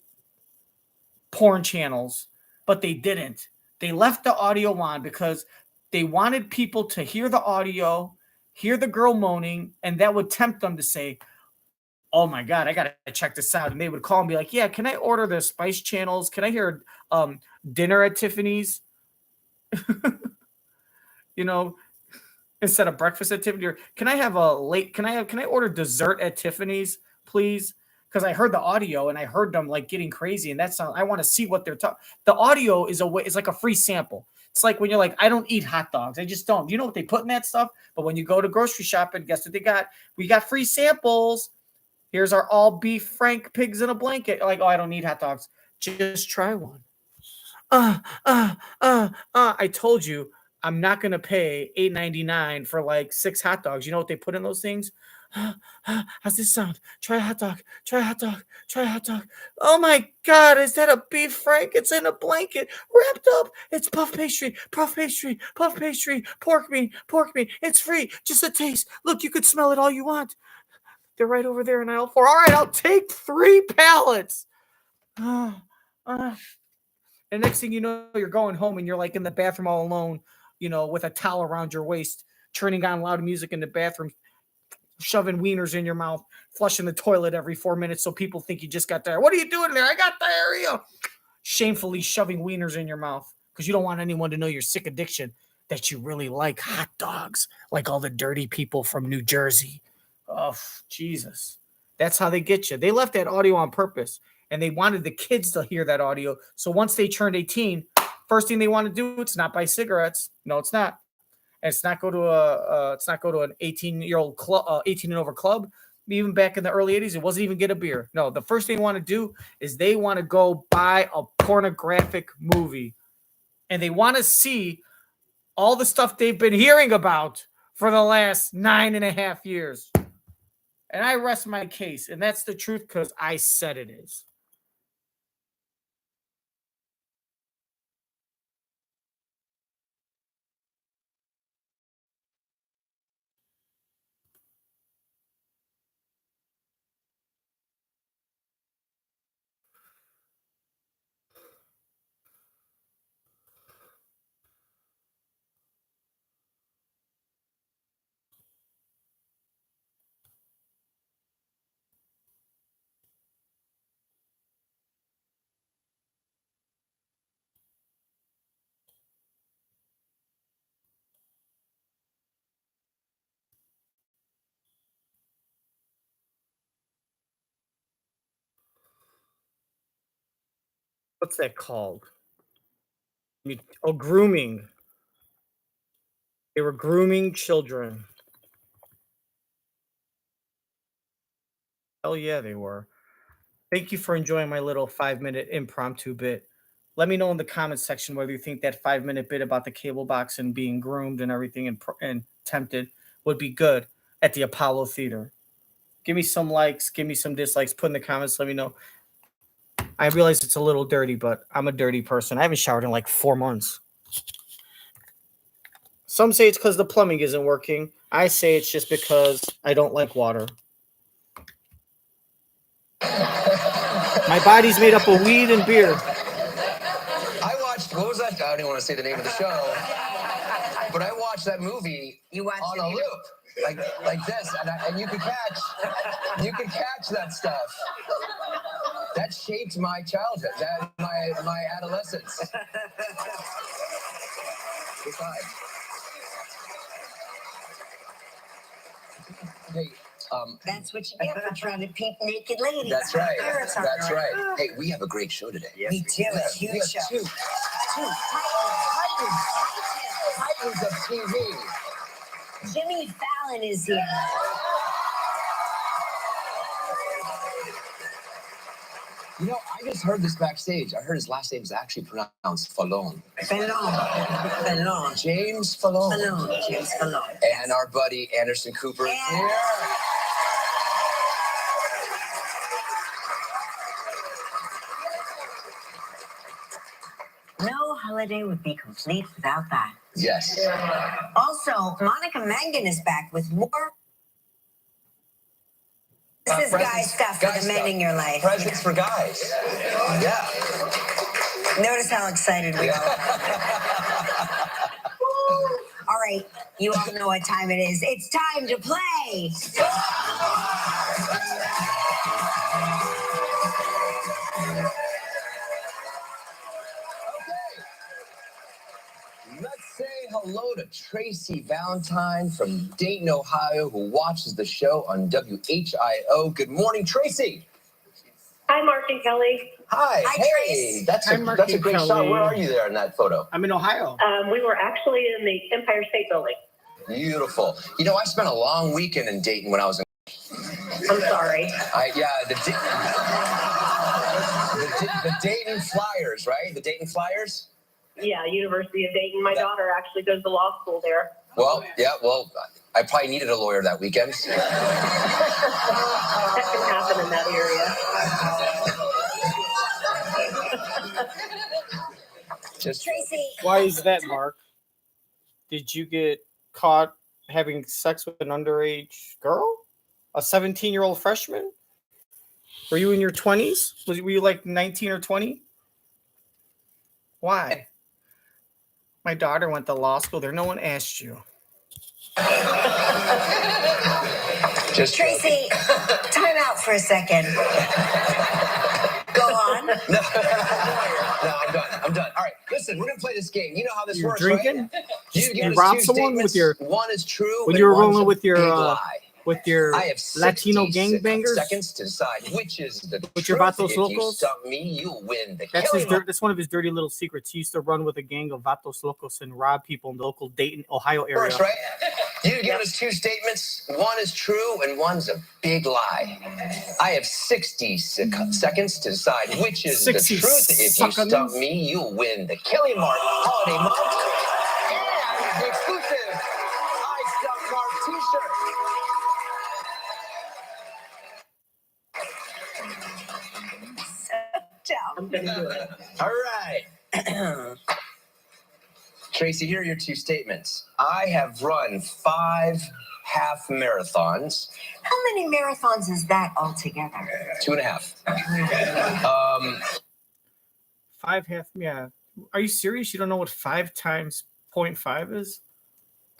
porn channels, but they didn't. They left the audio on because they wanted people to hear the audio, hear the girl moaning, and that would tempt them to say, oh my God, I got to check this out. And they would call and be like, yeah, can I order the Spice Channels? Can I hear dinner at Tiffany's? Instead of breakfast at Tiffany's, or can I order dessert at Tiffany's, please? Because I heard the audio and I heard them like getting crazy, and I want to see what they're talking. The audio is like a free sample. It's like when you're like, I don't eat hot dogs. I just don't. You know what they put in that stuff? But when you go to grocery shopping, guess what they got? We got free samples. Here's our all beef Frank pigs in a blanket. Like, oh, I don't need hot dogs. Just try one. I told you. I'm not going to pay $8.99 for like 6 hot dogs. You know what they put in those things? How's this sound? Try a hot dog. Try a hot dog. Try a hot dog. Oh my God, is that a beef frank? It's in a blanket wrapped up. It's puff pastry, puff pastry, puff pastry, pork meat, pork meat. It's free. Just a taste. Look, you could smell it all you want. They're right over there in aisle 4. All right, I'll take 3 pallets. And next thing you know, you're going home and you're like in the bathroom all alone, with a towel around your waist, turning on loud music in the bathroom, shoving wieners in your mouth, flushing the toilet every 4 minutes so people think you just got diarrhea. What are you doing there? I got diarrhea. Shamefully shoving wieners in your mouth because you don't want anyone to know your sick addiction, that you really like hot dogs, like all the dirty people from New Jersey. Oh, Jesus. That's how they get you. They left that audio on purpose, and they wanted the kids to hear that audio. So once they turned 18, first thing they want to do, it's not buy cigarettes. No, it's not. And it's not go to an 18-year-old club, 18 and over club. Even back in the early 80s, it wasn't even get a beer. No, the first thing they want to do is they want to go buy a pornographic movie, and they want to see all the stuff they've been hearing about for the last 9.5 years. And I rest my case, and that's the truth because I said it is. What's that called? Oh, grooming. They were grooming children. Hell yeah, they were. Thank you for enjoying my little 5-minute impromptu bit. Let me know in the comments section whether you think that 5-minute bit about the cable box and being groomed and everything and tempted would be good at the Apollo Theater. Give me some likes, give me some dislikes, put in the comments, let me know. I realize it's a little dirty, but I'm a dirty person. I haven't showered in like 4 months. Some say it's because the plumbing isn't working. I say it's just because I don't like water. My body's made up of weed and beer. I watched, what was that? I don't even want to say the name of the show, but I watched that movie on a loop, like this, and you could catch that stuff. That shaped my childhood, my adolescence. Hey, That's what you get for trying to peep naked ladies. that's right. That's right. Hey, we have a great show today. Yes, we do. It's a huge show. Two titans of TV. Jimmy Fallon is here. You know, I just heard this backstage. I heard his last name is actually pronounced Fallon. Fallon. James Fallon. James Fallon. And our buddy Anderson Cooper is here. No holiday would be complete without that. Yes. Also, Monica Mangin is back with more. This is guy stuff for the men in your life. Presents for guys. Yeah. Notice how excited we are. All right, you all know what time it is. It's time to play. Let's say hello to Tracy Valentine from Dayton, Ohio, who watches the show on WHIO. Good morning, Tracy. Hi, Mark and Kelly. Hi. Hi, Hey, Trace. that's a great Kelly. shot. Where are you there in that photo? I'm in Ohio. We were actually in the Empire State Building. Beautiful. You know, I spent a long weekend in Dayton when I was in. I'm sorry. The Dayton Flyers, right? The Dayton Flyers? Yeah, University of Dayton. My daughter actually goes to law school there. Well, yeah, I probably needed a lawyer that weekend. That can happen in that area. Tracy. Why is that, Mark? Did you get caught having sex with an underage girl? A 17-year-old freshman? Were you in your 20s? Were you like 19 or 20? Why? My daughter went to law school there. No one asked you. Just Tracy, time out for a second. Go on. No, I'm done. All right, listen, we're gonna play this game. You know how this works, drinking? right? You robbed someone with your. One is true. When you were rolling with your lie. With your I have Latino gangbangers? seconds to decide which is the with truth. your Vatos If you Locos? stump me, you win the That's killing. that's one of his dirty little secrets. He used to run with a gang of Vatos Locos and rob people in the local Dayton, Ohio area. Works, right? You give us two statements. One is true and one's a big lie. I have 60 seconds to decide which is the truth. If you stump me, you win the Killing Mark holiday month and the exclusive I Stump Mark t-shirt. I'm gonna do it. All right. Tracy, here are your two statements. I have run 5 half marathons. How many marathons is that altogether? 2.5. 5 half, yeah. Are you serious? You don't know what 5 times 0.5 is?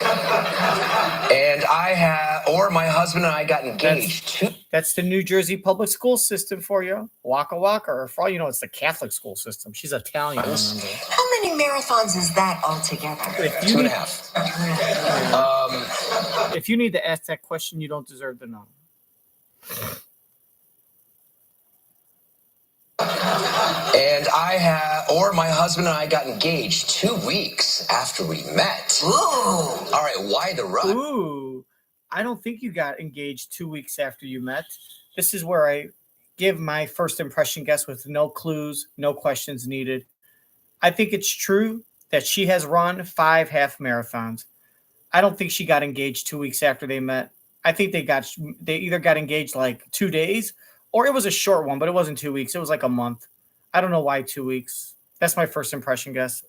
And I have, or my husband and I got engaged. That's the New Jersey public school system for you. Waka waka, or for all you know, it's the Catholic school system. She's Italian. How many marathons is that altogether? 2.5. If you need to ask that question, you don't deserve to know. And I have, or my husband and I got engaged 2 weeks after we met. Ooh. All right, why the rush? Ooh. I don't think you got engaged 2 weeks after you met. This is where I give my first impression guess with no clues, no questions needed. I think it's true that she has run 5 half marathons. I don't think she got engaged 2 weeks after they met. I think they either got engaged like 2 days, or it was a short one, but it wasn't 2 weeks. It was like a month. I don't know why 2 weeks. That's my first impression guess.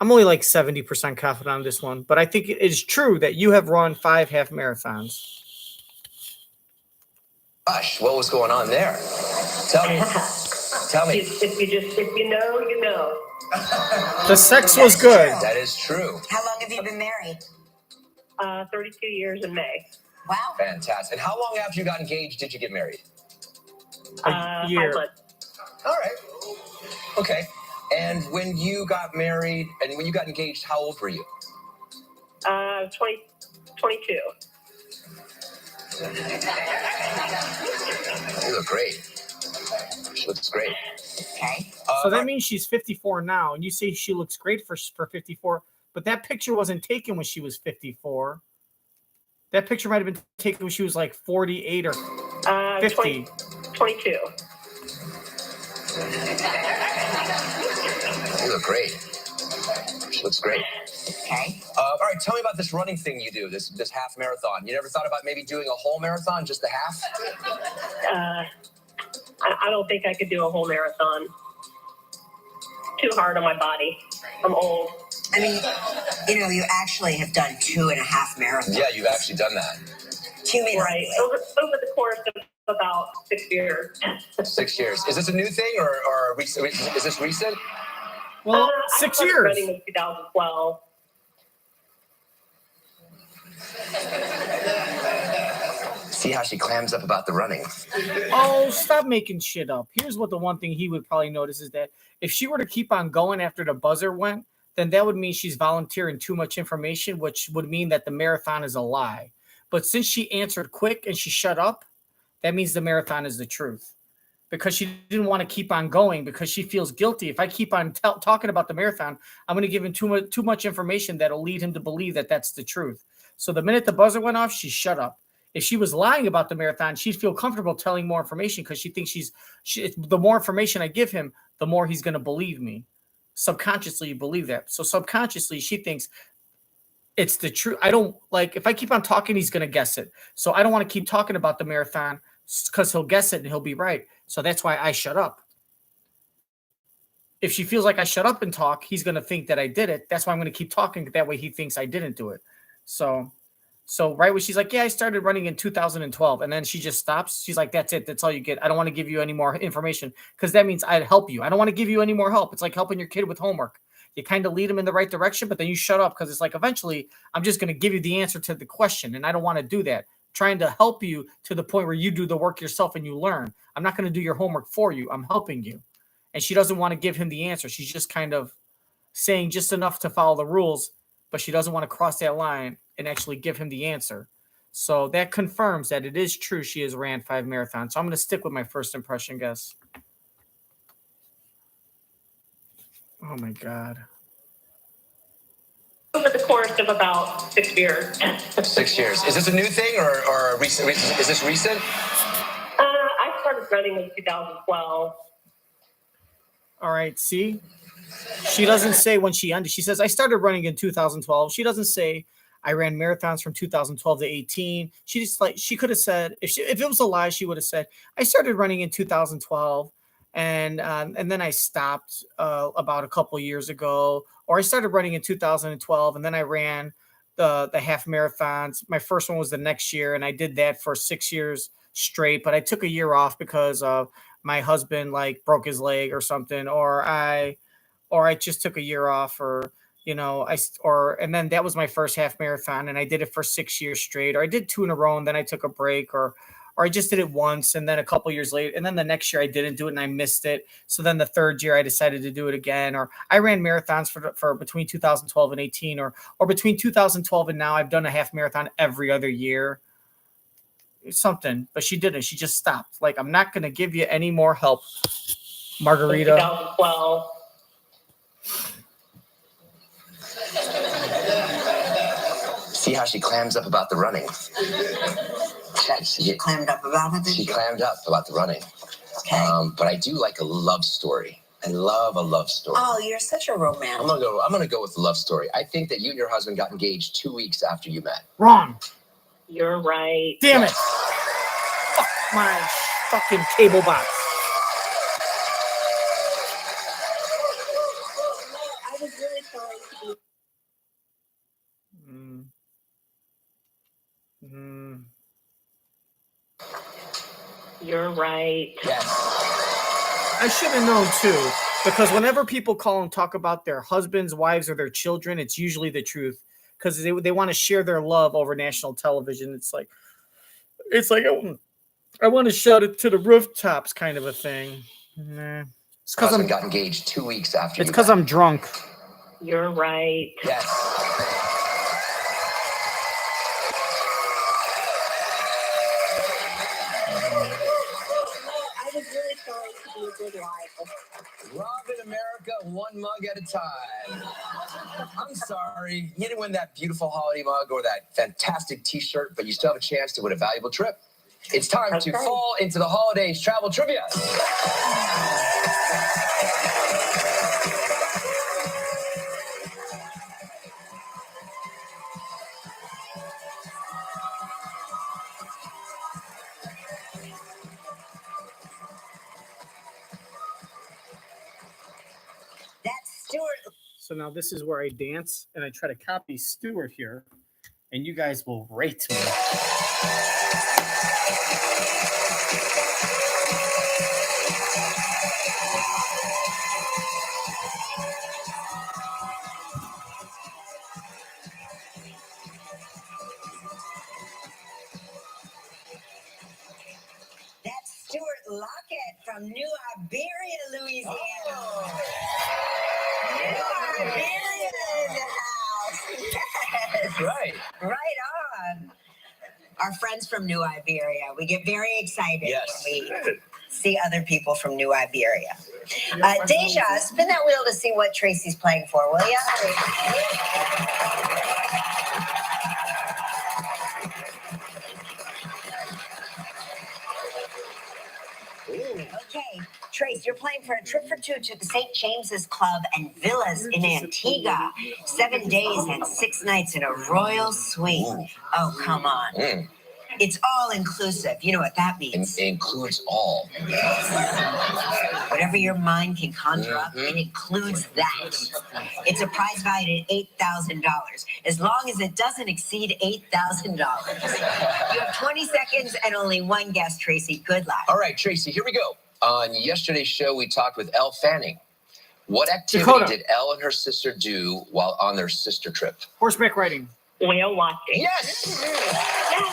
I'm only like 70% confident on this one, but I think it is true that you have run 5 half marathons. Gosh, what was going on there? Tell me. Tell me. If you know, you know. The sex was good. That is true. How long have you been married? 32 years in May. Wow. Fantastic. And how long after you got engaged did you get married? A year. 5 months. All right. Okay. And when you got married and when you got engaged, how old were you? 22. You look great. She looks great. Okay. So that means she's 54 now, and you say she looks great for 54, but that picture wasn't taken when she was 54. That picture might have been taken when she was like 48 or 50. 22. You look great. She looks great. Okay. All right, tell me about this running thing you do, this half marathon. You never thought about maybe doing a whole marathon, just the half? I don't think I could do a whole marathon. Too hard on my body. I'm old. I mean, you actually have done 2.5 marathons. Yeah, you've actually done that. 2 minutes. Right. Over the course of about 6 years. 6 years. Is this a new thing or is this recent? Well, I 6 started years. running in 2012. See how she clams up about the running. Oh, stop making shit up. Here's what the one thing he would probably notice is that if she were to keep on going after the buzzer went, then that would mean she's volunteering too much information, which would mean that the marathon is a lie. But since she answered quick and she shut up, that means the marathon is the truth. Because she didn't want to keep on going because she feels guilty. If I keep on talking about the marathon, I'm going to give him too much information that'll lead him to believe that that's the truth. So the minute the buzzer went off, she shut up. If she was lying about the marathon, she'd feel comfortable telling more information because she thinks the more information I give him, the more he's going to believe me. Subconsciously, you believe that. So subconsciously, she thinks it's the truth. I don't like if I keep on talking, he's going to guess it. So I don't want to keep talking about the marathon because he'll guess it and he'll be right. So that's why I shut up. If she feels like I shut up and talk, he's going to think that I did it. That's why I'm going to keep talking. That way he thinks I didn't do it. So So right when she's like, yeah, I started running in 2012, and then she just stops. She's like, that's it. That's all you get. I don't want to give you any more information because that means I'd help you. I don't want to give you any more help. It's like helping your kid with homework. You kind of lead them in the right direction, but then you shut up because it's like eventually I'm just going to give you the answer to the question, and I don't want to do that. Trying to help you to the point where you do the work yourself and you learn. I'm not going to do your homework for you. I'm helping you. And she doesn't want to give him the answer. She's just kind of saying just enough to follow the rules, but she doesn't want to cross that line and actually give him the answer. So that confirms that it is true she has ran 5 marathons. So I'm going to stick with my first impression guess. Oh my God. Over the course of about 6 years. 6 years. Is this a new thing or recent? Is this recent? I started running in 2012. All right, see? She doesn't say when she ended. She says, I started running in 2012. She doesn't say I ran marathons from 2012 to 18. She just like, she could have said, if it was a lie, she would have said, I started running in 2012 and then I stopped about a couple years ago, or I started running in 2012 and then I ran the half marathons. My first one was the next year and I did that for 6 years straight, but I took a year off because my husband like broke his leg or something, or I just took a year off, or and then that was my first half marathon and I did it for 6 years straight, or I did 2 in a row and then I took a break, or I just did it once and then a couple years later, and then the next year I didn't do it and I missed it. So then the third year I decided to do it again, or I ran marathons for between 2012 and 18, or between 2012 and now I've done a half marathon every other year. Something, but she didn't. She just stopped. Like, I'm not going to give you any more help, Margarita. 2012. See how she clams up about the running. She clammed up about it? She clammed up about the running. Okay. But I do like a love story. I love a love story. Oh, you're such a romantic. I'm gonna go with the love story. I think that you and your husband got engaged 2 weeks after you met. Wrong. You're right. Damn it. Fuck my fucking cable box. I was really sorry to be. You're right. Yes. I should have known too, because whenever people call and talk about their husbands, wives, or their children, it's usually the truth, because they want to share their love over national television. It's like I want to shout it to the rooftops, kind of a thing. Nah. It's because I got engaged 2 weeks after. It's because I'm drunk. You're right. Yes. I was really sorry to be a good wife. Robbing America one mug at a time. I'm sorry. You didn't win that beautiful holiday mug or that fantastic t-shirt, but you still have a chance to win a valuable trip. It's time to fall into the holidays travel trivia. That's Stuart. So now this is where I dance and I try to copy Stuart here, and you guys will rate me. That's Stuart Lockett from New Iberia, Louisiana. Oh. New Iberia in the house. Yes. Right. Right on. Our friends from New Iberia. We get very excited when we see other people from New Iberia. Deja, spin that wheel to see what Tracy's playing for, will you? Okay, Trace, you're playing for a trip for 2 to the St. James's Club and Villas in Antigua. 7 days and 6 nights in a royal suite. Oh, come on. It's all inclusive. You know what that means? It includes all. Whatever your mind can conjure up, it includes that. It's a prize valued at $8,000, as long as it doesn't exceed $8,000. You have 20 seconds and only one guess, Tracy. Good luck. All right, Tracy, here we go. On yesterday's show, we talked with Elle Fanning. What activity Dakota. did Elle and her sister do while on their sister trip? Horseback riding. Whale watching. Yes! Woo!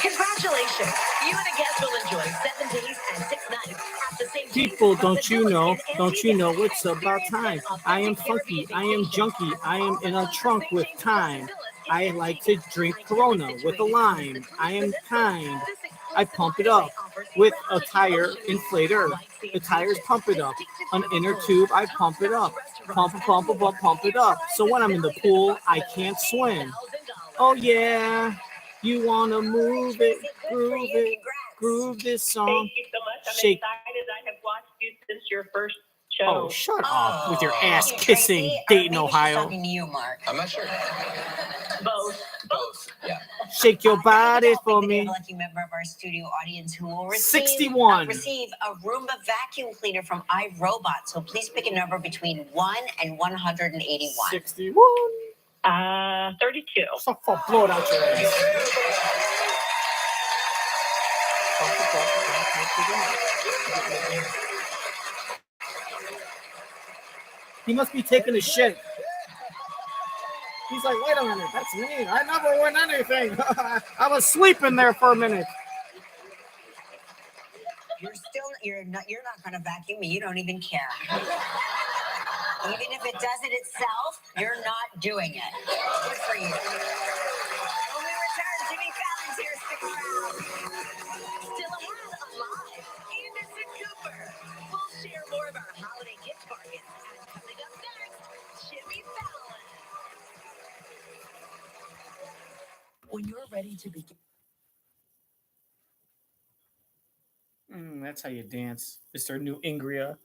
Congratulations! You and a guest will enjoy 7 days and 6 nights at the same People, don't you know, it's about time. I am funky, I am junky, I am in a trunk with time. I like to drink Corona with a lime. I am kind. I pump it up with a tire inflator. The tires pump it up. An inner tube, I pump it up. Pump it up. So when I'm in the pool, I can't swim. Oh yeah, you wanna move it, groove this song. Thank you so much. I'm Shake. excited. I have watched you since your first show. Oh, shut up with your ass Thank you, kissing, Tracy. Dayton, Maybe she's Ohio. talking to you, Mark. I'm not sure. Both. Both, yeah. Shake your body Thank you for to me. a lucky member of our studio audience who will receive 61. receive a Roomba vacuum cleaner from iRobot. So please pick a number between 1 and 181. 61. 32. So far, blow it out your ass. He must be taking a shit. He's like, wait a minute, that's me. I never win anything. I was sleeping there for a minute. You're not gonna vacuum me. You don't even care. Even if it does it itself, you're not doing it. Good for you. When we return, Jimmy Fallon's here. Stick around. Still alive, Anderson Cooper. We'll share more of our holiday gift bargains. And coming up next, Jimmy Fallon. When you're ready to begin. That's how you dance, Mr. New Ingria.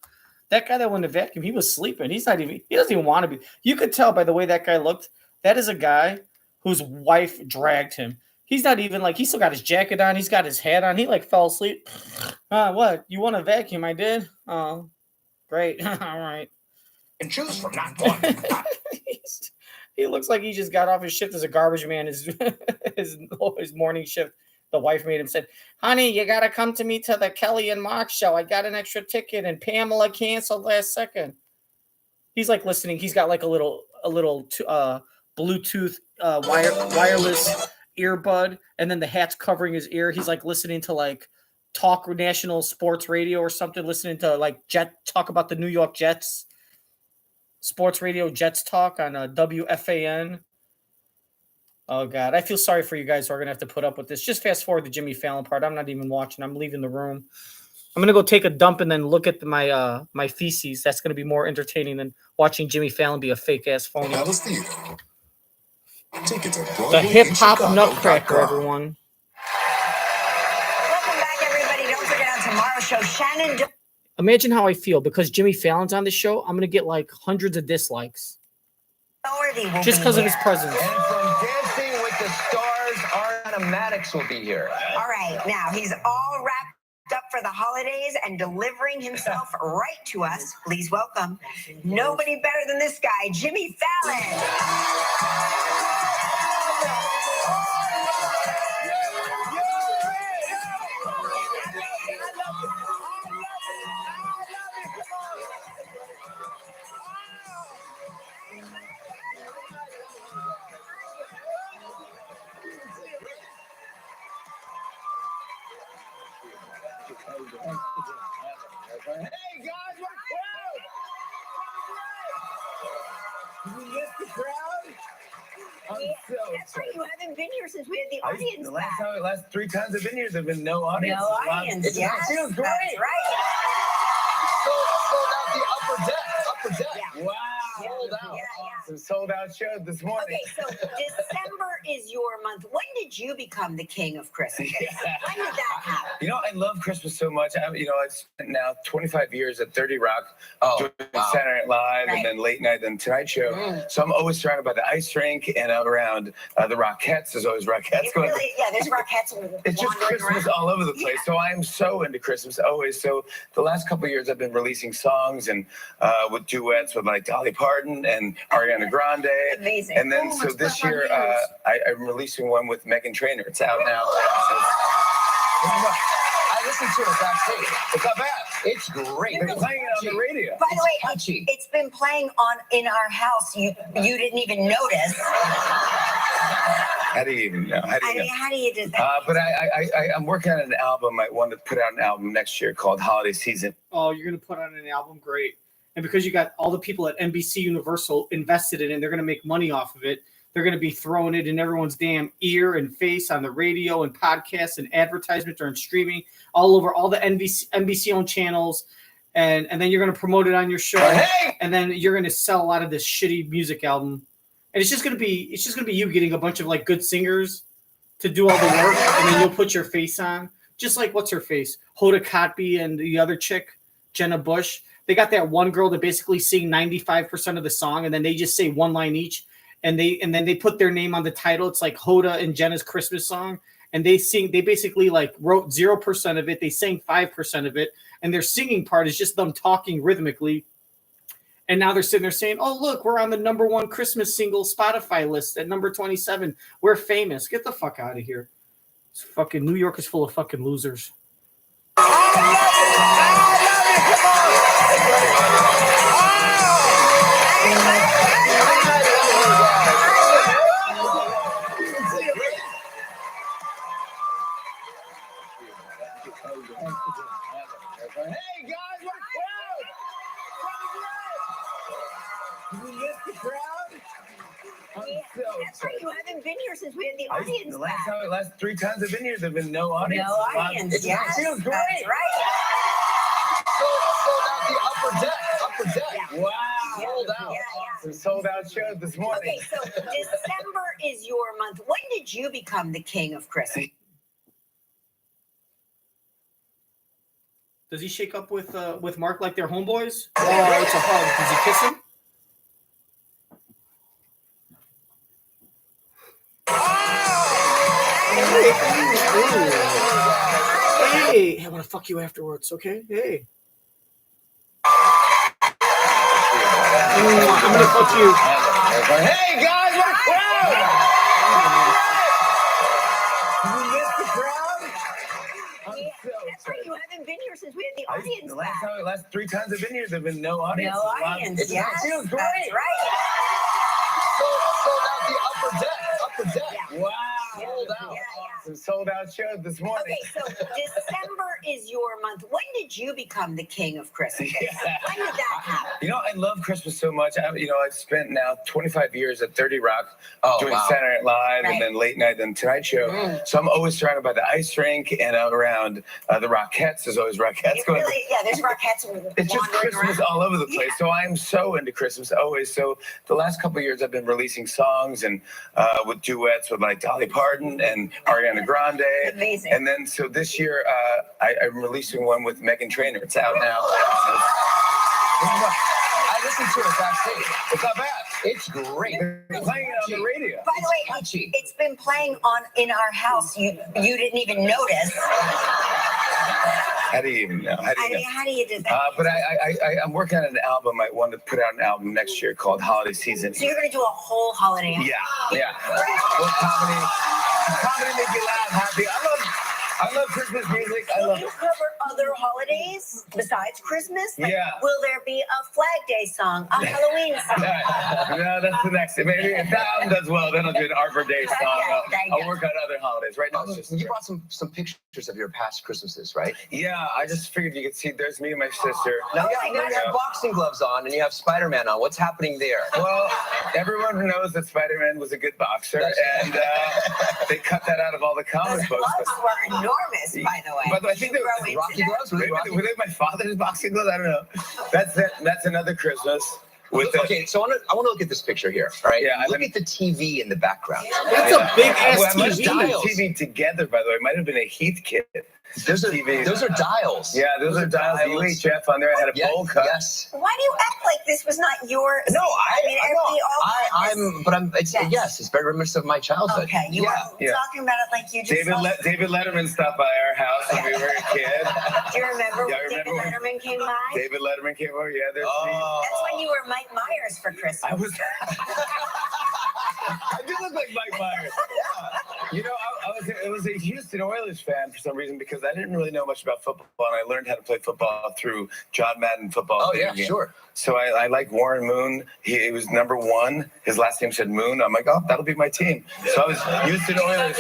That guy that won the vacuum, he was sleeping. He doesn't even want to be. You could tell by the way that guy looked. That is a guy whose wife dragged him. He's not even he still got his jacket on. He's got his hat on. He fell asleep. What? You want a vacuum? I did. Oh, great. All right. And choose from not going. He looks like he just got off his shift as a garbage man. His morning shift. The wife made him said, honey, you got to come to me to the Kelly and Mark show. I got an extra ticket and Pamela canceled last second. He's listening. He's got a little Bluetooth wireless earbud. And then the hat's covering his ear. He's listening to talk national sports radio or something. Listening to talk about the New York Jets. Sports radio Jets talk on WFAN. Oh, God. I feel sorry for you guys who are going to have to put up with this. Just fast forward the Jimmy Fallon part. I'm not even watching. I'm leaving the room. I'm going to go take a dump and then look at my my feces. That's going to be more entertaining than watching Jimmy Fallon be a fake-ass phony. The hip-hop nutcracker, everyone. Welcome back, everybody. Don't forget on tomorrow's show, Shannon. Imagine how I feel because Jimmy Fallon's on the show. I'm going to get hundreds of dislikes. Just because of his presence. And from Dancing with the Stars, Ariana Madix will be here. All right, now he's all wrapped up for the holidays and delivering himself right to us. Please welcome nobody better than this guy, Jimmy Fallon. Hey guys, what crowd? Did you miss the crowd? That's right, you haven't been here since we had the audience back. Last 3 times I've been here, there's been no audience. No audience, yes, It feels great. that's right. Sold out the upper deck. Yeah. Wow. Yeah, Sold out. yeah. some sold out shows this morning. Okay, so December is your month. When did you become the king of Christmas? Yeah. When did that happen? You know, I love Christmas so much. I've spent now 25 years at 30 Rock, doing Saturday Night Live, and then late night and Tonight Show. So I'm always surrounded by the ice rink and around the Rockettes. There's always Rockettes going. Really, yeah, there's Rockettes. It's just Christmas all over the place. So I am so into Christmas always. So the last couple of years I've been releasing songs and with duets with like Dolly Parton and Ariana Grande. Amazing. And then so this year I'm releasing one with Mangin Trainor. It's out now. I listened to it backstage. It's not bad. It's great. They're playing it on the radio. By the way, it's been playing in our house. You didn't even notice. How do you even know? How do you do that? But I'm working on an album. I want to put out an album next year called Holiday Season. Oh, you're going to put on an album? Great. And because you got all the people at NBC Universal invested in it, they're going to make money off of it. They're going to be throwing it in everyone's damn ear and face on the radio and podcasts and advertisements or in streaming all over all the NBC-owned channels. And then you're going to promote it on your show. Hey! And then you're going to sell a lot of this shitty music album. And it's just going to be you getting a bunch of like good singers to do all the work. And then you'll put your face on. Just like, what's her face? Hoda Kotb and the other chick, Jenna Bush. They got that one girl that basically sing 95% of the song, and then they just say one line each, and then they put their name on the title. It's like Hoda and Jenna's Christmas song, and they basically like wrote 0% of it. They sang 5% of it, and their singing part is just them talking rhythmically. And now they're sitting there saying, "Oh, look, we're on the #1 Christmas single Spotify list at number 27. We're famous." Get the fuck out of here. It's fucking New York is full of fucking losers. Hey guys, what a crowd! Did we miss the crowd? I'm so That's right. You haven't been here since we had the audience the back. last 3 times I've been here, there've been no audience. No audience. It Yes, feels great. that's right. Sold out the upper deck. Wow. Sold out. Some sold out shows this morning. Okay, so December is your month. When did you become the king of Christmas? Does he shake up with Mark like they're homeboys? Oh, it's a hug. Does he kiss him? Hey, I want to fuck you afterwards, okay? Hey. I'm gonna fuck you. Hey guys, what a crowd! Did we miss the crowd? I'm so That's right. You haven't been here since we had the audience the back. last 3 times I've been here, there've been no audience. No audience. It Yes, feels great. that's right. Sold out the upper deck. Wow. Sold out. Some sold out shows this morning. Okay, so December is your month. When did you become the king of Christmas? Yeah. When did that happen? You know, I love Christmas so much. I've spent now 25 years at 30 Rock, doing Saturday Night Live, and then late night and Tonight Show. So I'm always surrounded by the ice rink and around the Rockettes. There's always Rockettes going. Really, yeah, there's Rockettes. It's just Christmas around. all over the place. So I'm so into Christmas always. So the last couple of years I've been releasing songs and with duets with like Dolly Parton and Ariana Grande. Amazing. And then so this year I'm releasing one with Mangin Trainor. It's out now. I listened to it backstage. It's not bad. It's great. They're playing it on the radio. By the way, it's been playing in our house. You didn't even notice. How do you even know? How do you do that? But I'm working on an album. I want to put out an album next year called Holiday Season. So you're going to do a whole holiday album? Yeah. What comedy make you laugh, happy? I love Christmas music. Will you cover other holidays besides Christmas? Like, Yeah. Will there be a Flag Day song, a Halloween song? No, that's the next. Maybe if that album does well, then I'll do an Arbor Day song. I'll work on other holidays. Right now, it's just You brought some pictures of your past Christmases, right? Yeah, I just figured you could see. There's me and my sister. Now you have boxing gloves on and you have Spider-Man on. What's happening there? Well, everyone knows that Spider-Man was a good boxer, and they cut that out of all the comic books. Those gloves were enormous, by the way. But I think they were Rocky gloves? Were they my father's boxing gloves? I don't know. That's another Christmas. Okay, so I want to look at this picture here. All right. Yeah, look at the TV in the background. That's a big ass I must TV. have put the TV together, by the way. It might have been a Heath kit. Those are dials. Yeah, those are dials. UHF on there. I had a bowl cut. Yes. Why do you act like this was not yours? No, Yes. it's very reminiscent of my childhood. Okay, you were talking about it like you just. David Letterman stopped by our house when we were a kid. Do you remember when David Letterman came by? David Letterman came over. Yeah, there's me. That's when you were Mike Myers for Christmas. I was. I do look like Mike Myers. You know, I was a Houston Oilers fan for some reason because I didn't really know much about football, and I learned how to play football through John Madden football. Oh yeah, sure. So I like Warren Moon. He was number 1. His last name said Moon. I'm like, oh, that'll be my team. So I was Houston Oilers.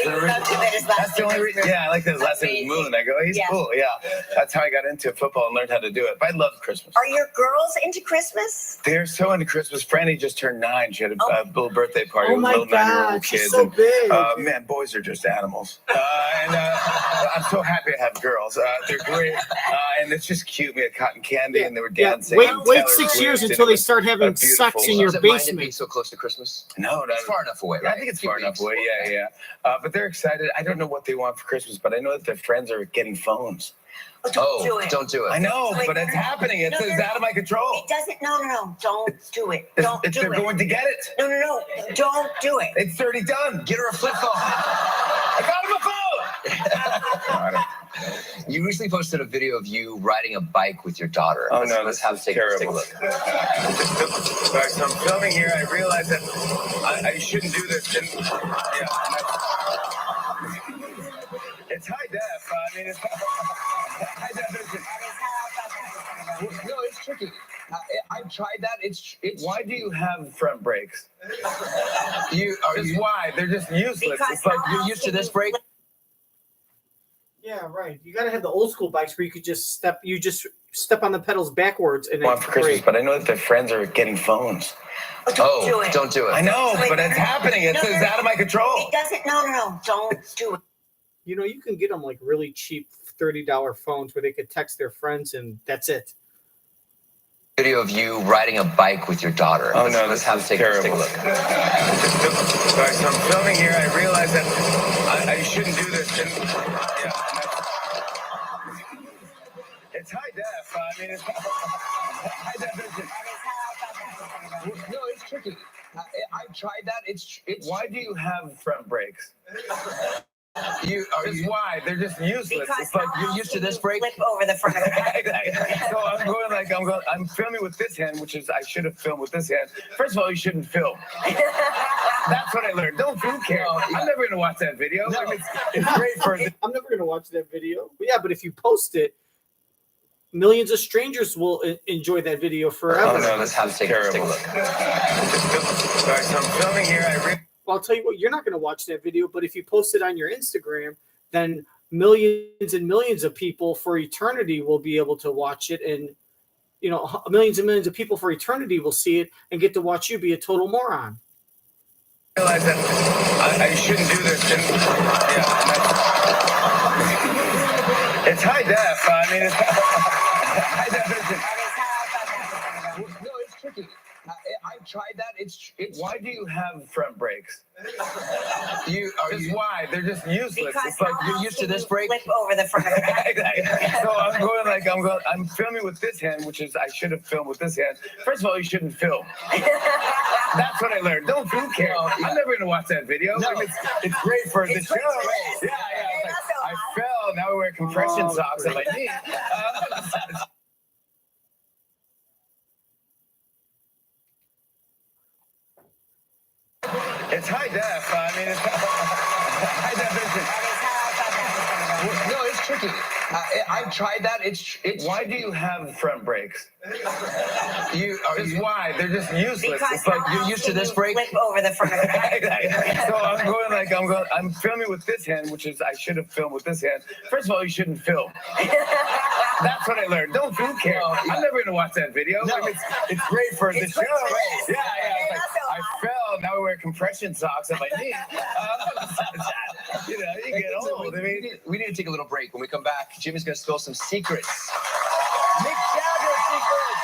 That's the only reason. Yeah, I like that his last name is Moon. I go, he's cool. Yeah, that's how I got into football and learned how to do it. But I love Christmas. Are your girls into Christmas? They're so into Christmas. Franny just turned 9. She had a little birthday party with little 9-year-old kids. She's so big. Man, boys are just animals. And I'm so happy I have girls. They're great. And it's just cute. We had cotton candy and they were dancing. Wait 6 years until they start having sex in your basement. Be so close to Christmas? No, it's far enough away, right? I think it's far enough away. Yeah. But they're excited. I don't know what they want for Christmas, but I know that their friends are getting phones. Don't do it. I know, but it's happening. It's out of my control. It doesn't. No. Don't do it. They're going to get it. No. Don't do it. It's already done. Get her a flip phone. I got him a phone. You recently posted a video of you riding a bike with your daughter. Oh no, let's take a look. Sorry, so I'm filming here. I realized that I shouldn't do this. It's high def. I mean, it's high definition. No, it's tricky. I've tried that. It's. Why do you have front brakes? Why? They're just useless. It's like you're used to this brake. Yeah, right. You gotta have the old school bikes where you could just step on the pedals backwards and then for Christmas, but I know that their friends are getting phones. Don't do it. I know, but it's happening. It's out of my control. It doesn't. No. Don't do it. You know, you can get them like really cheap $30 phones where they could text their friends and that's it. Video of you riding a bike with your daughter. Oh no, let's take a look. Sorry, so I'm filming here. I realized that I shouldn't do this. It's high def. I mean, it's high definition. No, it's tricky. I've tried that. It's. Why do you have front brakes? Why? They're just useless. It's like you're used to this brake. Flip over the front of the bike. So I'm filming with this hand, which is I should have filmed with this hand. First of all, you shouldn't film. That's what I learned. Don't care. I'm never gonna watch that video. No. It's great for. I'm never gonna watch that video. But yeah, but if you post it, millions of strangers will enjoy that video forever. Oh no, let's take a look. Sorry, so I'm filming here. Well, I'll tell you what, you're not going to watch that video, but if you post it on your Instagram, then millions and millions of people for eternity will be able to watch it. And, you know, millions and millions of people for eternity will see it and get to watch you be a total moron. I realize that I shouldn't do this. It's high def. I mean, it's high definition. No, it's tricky. I've tried that. It's. Why do you have front brakes? Why? They're just useless. Because it's like you're used to this brake. Flip over the front of the bike. So I'm filming with this hand, which is I should have filmed with this hand. First of all, you shouldn't film. That's what I learned. Don't care. I'm never gonna watch that video. No. It's great for the show. Yeah. I fell. Now I wear compression socks on my knee. It's high def. I mean, it's high definition. No, it's tricky. I've tried that. It's. Why do you have front brakes? Why? They're just useless. Because it's like you're used to this brake. Flip over the front of the bike. So I'm filming with this hand, which is I should have filmed with this hand. First of all, you shouldn't film. That's what I learned. Don't care. I'm never gonna watch that video. No. It's great for the show. Yeah. I fell. Now I wear compression socks on my knee. You get old. I mean, we need to take a little break. When we come back, Jimmy's going to spill some secrets. Mick Jagger secrets.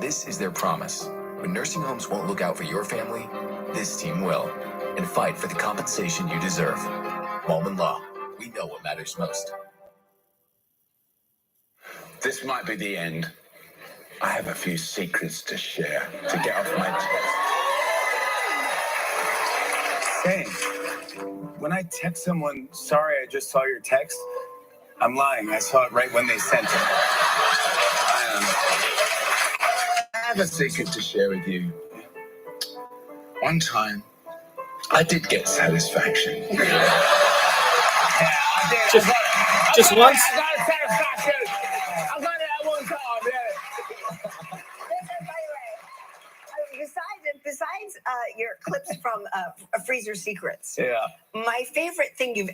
This is their promise. When nursing homes won't look out for your family, this team will. And fight for the compensation you deserve. Malman Law. We know what matters most. This might be the end. I have a few secrets to share to get off my chest. Saying, when I text someone, sorry, I just saw your text, I'm lying. I saw it right when they sent it. I have a secret to share with you. One time, I did get satisfaction. Yeah, I did. Just once? I got satisfaction. I got it at one time, yeah. Besides your clips from Freezer Secrets, Yeah. my favorite thing you've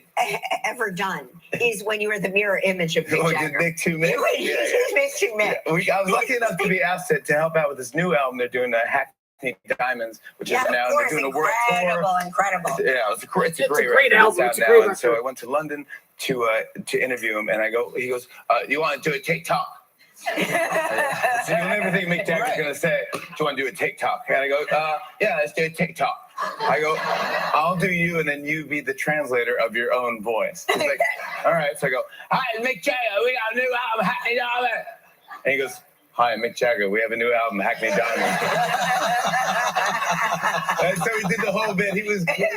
ever done is when you were the mirror image of Mick Jagger. Big Two Men. You did Big Two Men. I was lucky enough to be asked to help out with this new album. They're doing Hackney Diamonds, which is now they're doing a world tour. Incredible. Yeah, it's a great album. It's It's a out great now. And so record. I went to London to interview him, and he goes, you want to do a TikTok? So you'll never think Mick Jagger's going to say, do you want to do a TikTok? And I go, yeah, let's do a TikTok. I go, I'll do you, and then you be the translator of your own voice. He's like, all right. So I go, hi, Mick Jagger, we got a new album, Hackney Diamond. And he goes, hi, Mick Jagger, we have a new album, Hackney Diamond. And so he did the whole bit. He was great.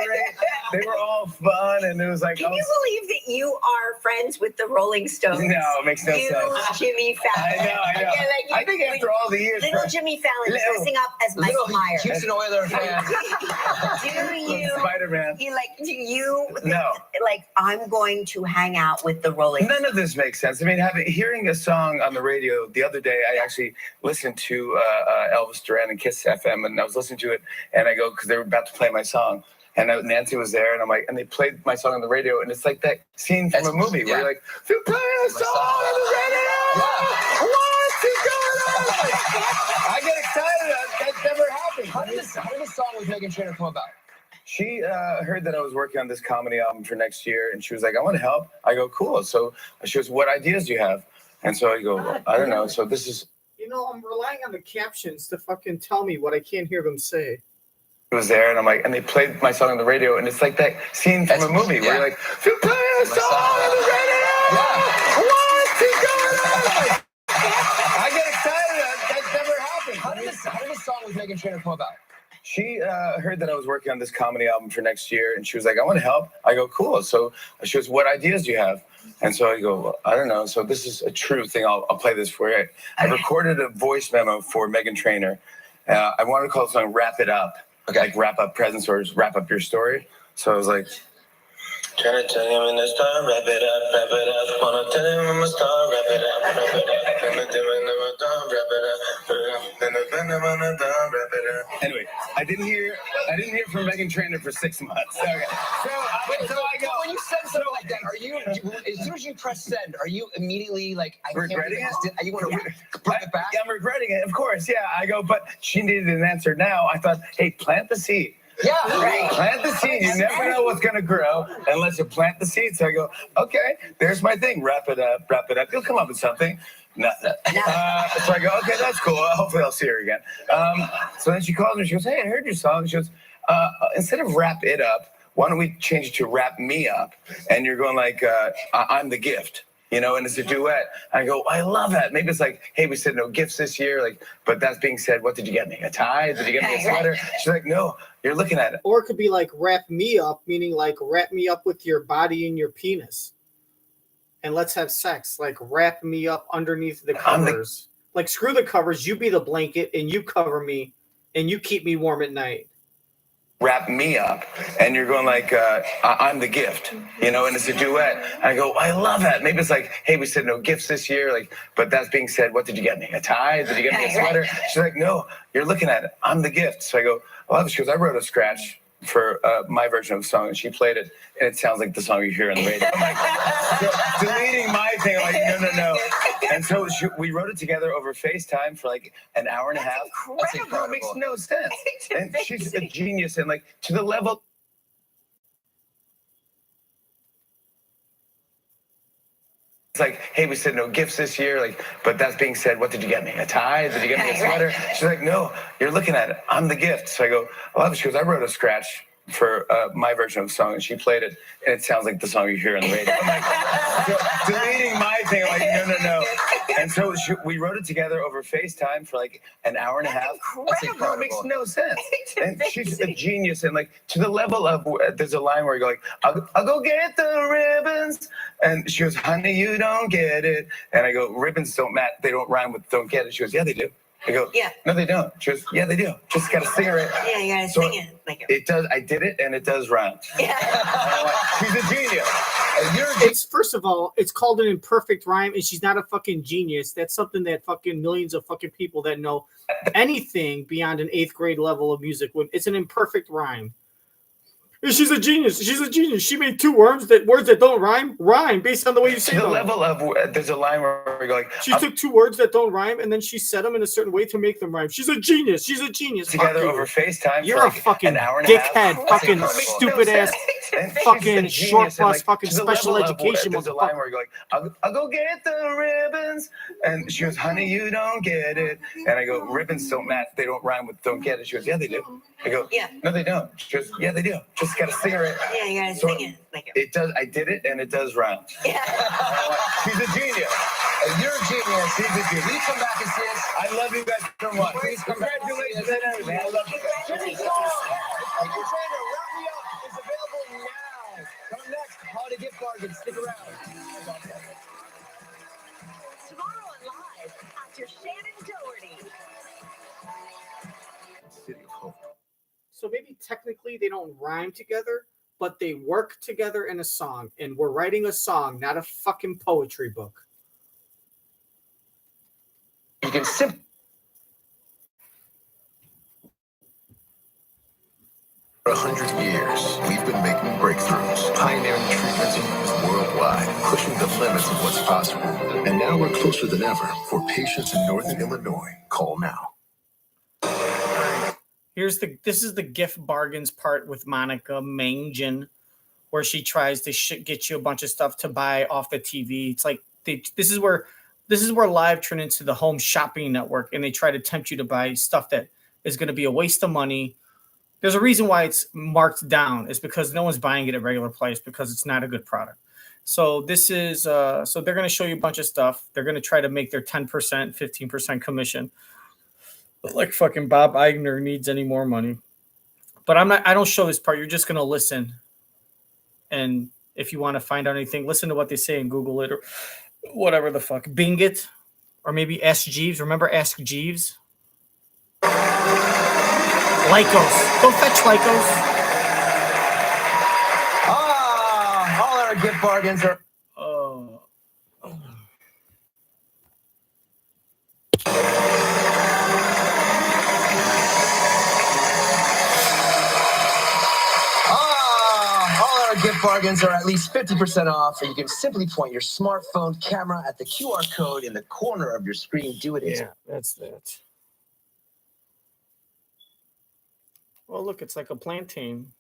They were all fun, and it was like... Can you believe that you are friends with the Rolling Stones? No, it makes no sense. Jimmy Fallon. I know. I think after all the years... Little Jimmy Fallon dressing up as Michael Myers. Houston Oilers fan. Do you... Spider-Man. Do you... No. Like, I'm going to hang out with the Rolling Stones. None of this makes sense. I mean, hearing a song on the radio the other day, I actually listened to Elvis Duran and Kiss FM, and I was listening to it, and I go, because they were about to play my song. And Nancy was there, and I'm like, and they played my song on the radio, and it's like that scene from a movie where you're like, you play a song on the radio, what's going on? I get excited. That's never happened. How did this song with Meghan Trainor come about? She heard that I was working on this comedy album for next year, and she was like, I want to help. I go, cool. So she goes, what ideas do you have? And so I go, well, I don't know. So this is... You know, I'm relying on the captions to fucking tell me what I can't hear them say. Was there, and I'm like, and they played my song on the radio, and it's like that scene from a movie where you're like, you play a song on the radio, what's going on? I get excited. That's never happened. How did this song with Meghan Trainor come about? She heard that I was working on this comedy album for next year, and she was like, I want to help. I go, cool. So she goes, what ideas do you have? And so I go, well, I don't know. So this is a true thing. I'll play this for you. I recorded a voice memo for Meghan Trainor. I wanted to call the song Wrap It Up. Okay. Like wrap up presents or wrap up your story. So I was like, trying to tell him in this time, wrap it up. Wanna tell him I'm a star, wrap it up. Anyway, I didn't hear from Meghan Trainor for 6 months. Okay. So I go. When you send something like that, are you as soon as you press send, are you immediately like regretting it? You want to bring it back? I'm regretting it, of course. Yeah, I go, but she needed an answer now. I thought, hey, plant the seed. Yeah, right. Plant the seed. You never know what's going to grow unless you plant the seed. So I go, okay, there's my thing. Wrap it up. You'll come up with something. Nothing. So I go, okay, that's cool. Hopefully I'll see her again. So then she calls me. She goes, hey, I heard your song. She goes, instead of wrap it up, why don't we change it to wrap me up? And you're going like, I'm the gift. You know, and it's a duet. I go, I love that. Maybe it's like, hey, we said no gifts this year. Like, but that being said, what did you get me? A tie? Did you get me a sweater? She's like, no, you're looking at it. Or it could be like wrap me up, meaning like wrap me up with your body and your penis. And let's have sex. Like wrap me up underneath the covers. Like screw the covers. You be the blanket and you cover me and you keep me warm at night. Wrap me up, and you're going like, I'm the gift, you know, and it's a duet. I go, I love that. Maybe it's like, hey, we said no gifts this year. Like, but that being said, what did you get me? A tie? Did you get me a sweater? She's like, no, you're looking at it. I'm the gift. So I go, well, she goes, I wrote a scratch for my version of the song, and she played it, and it sounds like the song you hear on the radio. I'm like, so deleting my thing, I'm like, no. And so we wrote it together over FaceTime for like an hour and a half. That's incredible. It makes no sense. And she's a genius, and like to the level. It's like, hey, we said no gifts this year. Like, but that being said, what did you get me? A tie? Did you get me a sweater? She's like, no, you're looking at it. I'm the gift. So I go, I love it. She goes, I wrote a scratch for my version of the song, and she played it, and it sounds like the song you hear on the radio. I'm like, deleting my thing. I'm like, no. And so we wrote it together over FaceTime for like an hour and a half. That's incredible. It makes no sense. And she's a genius, and like to the level of there's a line where you go like, I'll go get the ribbons, and she goes, honey, you don't get it, and I go, ribbons they don't rhyme with don't get it. She goes, yeah, they do. I go, yeah. No, they don't. She goes, yeah, they do. Just got to sing it. Yeah, you got to sing it. It does. I did it, and it does rhyme. Yeah. She's a genius. It's first of all, it's called an imperfect rhyme, and she's not a fucking genius. That's something that fucking millions of fucking people that know anything beyond an 8th grade level of music would. It's an imperfect rhyme. She's a genius. She's a genius. She made words that don't rhyme based on the way you say them. The level of there's a line where we go like, she took 2 words that don't rhyme and then she said them in a certain way to make them rhyme. She's a genius. She's a genius. Together over FaceTime. You're a fucking dickhead, fucking stupid ass, fucking short plus fucking special education. There's a line where you go like, I'll go get the ribbons, and she goes, honey, you don't get it, and I go, ribbons they don't rhyme with don't get it. She goes, yeah, they do. I go, yeah, no, they don't. She goes, yeah, they do. Just got to sing it. Yeah, you got to sing it. It does. I did it, and it does rhyme. Yeah. She's a genius. And you're a genius. She's a genius. Will you come back and see us? I love you guys so much. Please congratulations and everything. I love you guys. Jimmy Fallon. Wrap Me Up is available now. Come next, holiday gift bargains. Stick around. Tomorrow on Live, after Shannon Doherty. City of Hope. So maybe technically they don't rhyme together, but they work together in a song. And we're writing a song, not a fucking poetry book. You can simply. For 100 years, we've been making breakthroughs, pioneering treatments worldwide, pushing the limits of what's possible. And now we're closer than ever. For patients in Northern Illinois, call now. This is the gift bargains part with Monica Mangin, where she tries to get you a bunch of stuff to buy off the TV. It's like this is where Live turned into the home shopping network, and they try to tempt you to buy stuff that is going to be a waste of money. There's a reason why it's marked down. It's because no one's buying it at regular price because it's not a good product. So this is so they're going to show you a bunch of stuff. They're going to try to make their 10%, 15% commission. Like fucking Bob Iger needs any more money. But I don't show this part. You're just going to listen. And if you want to find out anything, listen to what they say and Google it or whatever the fuck. Bing it. Or maybe Ask Jeeves. Remember Ask Jeeves? Lycos. Go fetch Lycos. All our gift bargains are. Gift bargains are at least 50% off, and you can simply point your smartphone camera at the QR code in the corner of your screen. Do it. Yeah, that's that. Well, look, it's like a plantain.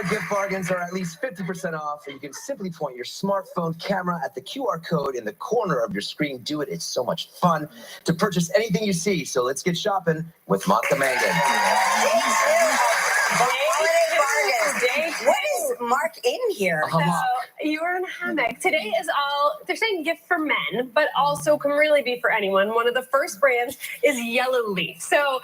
Gift bargains are at least 50% off, and you can simply point your smartphone camera at the QR code in the corner of your screen. Do it. It's so much fun to purchase anything you see. So let's get shopping with Monica Mangin. What is Mark in here? So you are in a hammock. Today is they're saying gift for men, but also can really be for anyone. One of the first brands is Yellow Leaf. So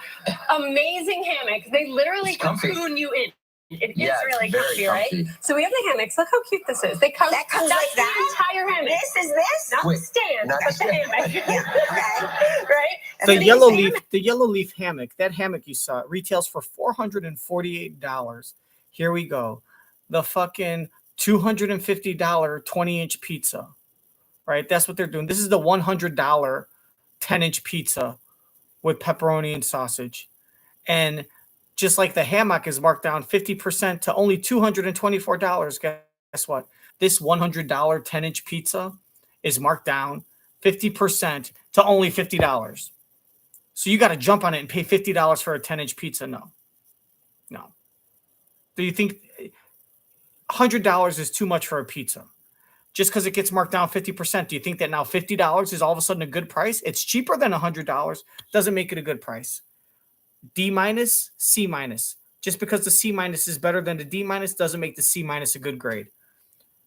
amazing hammocks. They literally cocoon you in. It is really comfy, right? So we have the hammocks. Look how cute this is. That comes like that? The entire hammock. This is this? Not the stand, but the hammock. Right? The yellow leaf hammock. That hammock you saw retails for $448. Here we go. The fucking $250 20-inch pizza. Right? That's what they're doing. This is the $100 10-inch pizza with pepperoni and sausage. And just like the hammock is marked down 50% to only $224. Guess what? This $100 10-inch pizza is marked down 50% to only $50. So you got to jump on it and pay $50 for a 10-inch pizza? No. Do you think $100 is too much for a pizza? Just because it gets marked down 50%, do you think that now $50 is all of a sudden a good price? It's cheaper than $100. Doesn't make it a good price. D-, C-. Just because the C- is better than the D- doesn't make the C- a good grade.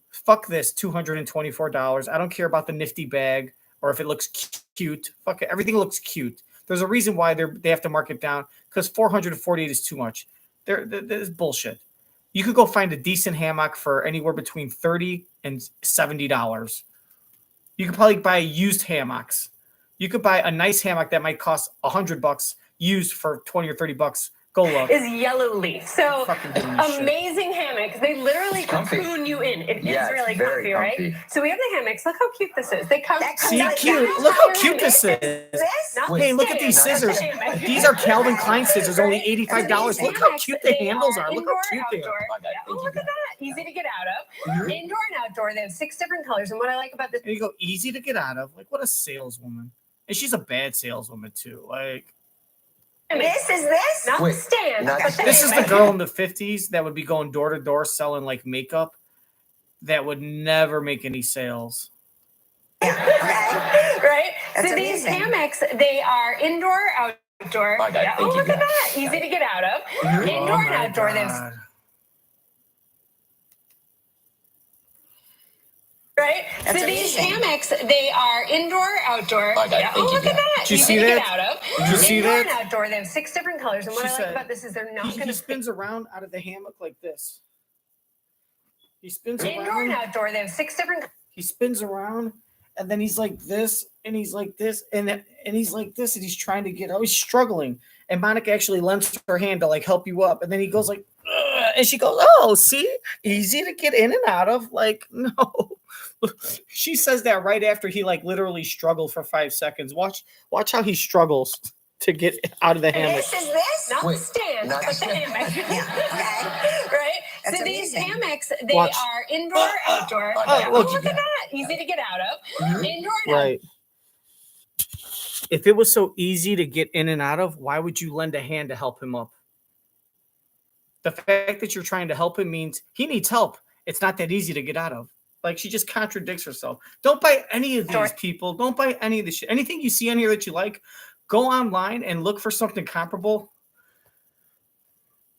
Fuck this, $224. I don't care about the nifty bag or if it looks cute. Fuck it, everything looks cute. There's a reason why they have to mark it down, because $448 is too much. There's bullshit. You could go find a decent hammock for anywhere between $30 and $70. You could probably buy used hammocks. You could buy a nice hammock that might cost $100 used for $20 or $30. Go look. Is yellow leaf. So amazing hammocks. They literally cocoon you in. It is really comfy, right? So we have the hammocks. Look how cute this is. They come. See, cute. Look how cute this is. Hey, look at these scissors. These are Calvin Klein scissors, only $85. Look how cute the handles are. Look how cute they are. Oh, look at that. Easy to get out of. Indoor and outdoor. They have 6 different colors. And what I like about this. There you go. Easy to get out of. Like, what a saleswoman. And she's a bad saleswoman, too. Like. This is this? Not the stand. This is the girl in the 50s that would be going door to door selling like makeup that would never make any sales. Right? That's so amazing. These hammocks, they are indoor, outdoor. Oh, look at that. Easy to get out of. Indoor and outdoor. God. Right? That's so amazing. These hammocks, they are indoor, outdoor. Oh, look at that. Did you Easy see to that? get out of. Did you see indoor that? and outdoor. They have 6 different colors. And what She I like said about this is they're not going He to spins around out of the hammock like this. He spins Indoor and around. outdoor. They have 6 different. He spins around, and then he's like this, and he's like this, and he's like this, and he's trying to get out. He's struggling, and Monica actually lends her hand to like help you up, and then he goes like, ugh, and she goes, "Oh, see, easy to get in and out of." Like, no, she says that right after he like literally struggled for 5 seconds. Watch how he struggles to get out of the hammock. This is this? Not the stand, but the hammock. Right? That's so these amazing. hammocks, they Watch. are indoor, outdoor. Oh, Look at that. Easy to get out of. Indoor and Right. If it was so easy to get in and out of, why would you lend a hand to help him up? The fact that you're trying to help him means he needs help. It's not that easy to get out of. Like, she just contradicts herself. Don't buy any of these people. Don't buy any of this shit. Anything you see on here that you like, go online and look for something comparable.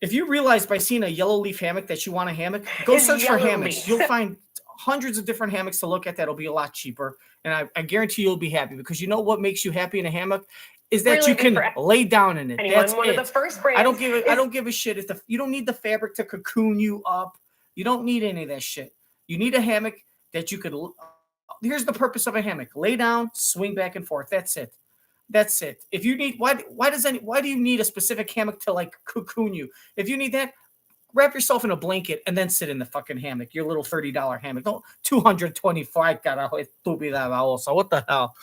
If you realize by seeing a yellow leaf hammock that you want a hammock, go It's search for yellow hammocks. leaf. You'll find hundreds of different hammocks to look at that'll be a lot cheaper. And I guarantee you'll be happy, because you know what makes you happy in a hammock is that Really you can good for lay down in it. anyone. That's One it. of the first brands. I don't give a shit if you don't need the fabric to cocoon you up. You don't need any of that shit. You need a hammock that you could. Here's the purpose of a hammock: lay down, swing back and forth. That's it. That's it. If you need why do you need a specific hammock to like cocoon you? If you need that, wrap yourself in a blanket and then sit in the fucking hammock. Your little $30 hammock. No, $225. Carajo, estúpida babosa. What the hell?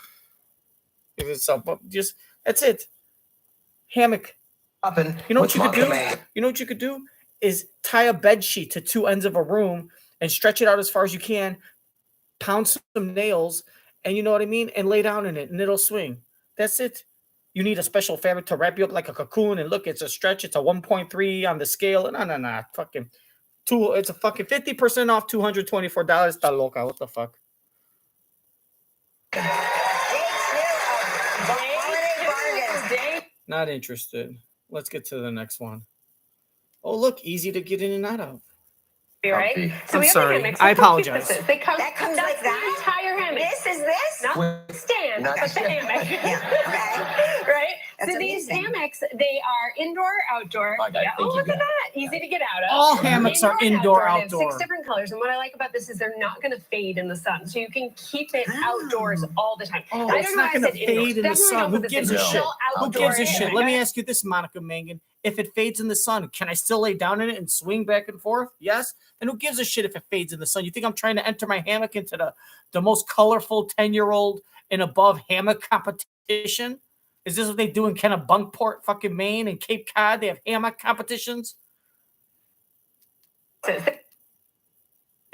If it's so, just that's it. Hammock. You know what you could do? You know what you could do is tie a bed sheet to 2 ends of a room and stretch it out as far as you can. Pound some nails, and you know what I mean, and lay down in it, and it'll swing. That's it. You need a special fabric to wrap you up like a cocoon, and look, it's a stretch. It's a 1.3 on the scale. No. Fucking it's a fucking 50% off, $224. Está loca. What the fuck? Not interested. Let's get to the next one. Oh, look, easy to get in and out of. Right? So I'm we have sorry. the hammocks. I Look how cute apologize. this is. They come, That comes that's like that? The entire hammock. This is this? Not the stand, Not but the the hammock. Right? That's so these amazing. hammocks, they are indoor, outdoor. Oh, look at that. Easy to get out of. All hammocks are and indoor, They have 6 outdoor. different colors. And what I like about this is they're not going to fade in the sun. So you can keep it outdoors all the time. Oh, I it's don't know not why I going to said indoors. fade in the Definitely sun. don't Who put this gives in. a It's shit? still Who outdoor gives a shit? hammock. Let me ask you this, Monica Mangin. If it fades in the sun, can I still lay down in it and swing back and forth? Yes. And who gives a shit if it fades in the sun? You think I'm trying to enter my hammock into the most colorful 10-year-old and above hammock competition? Is this what they do in Kennebunkport, fucking Maine, and Cape Cod? They have hammock competitions? It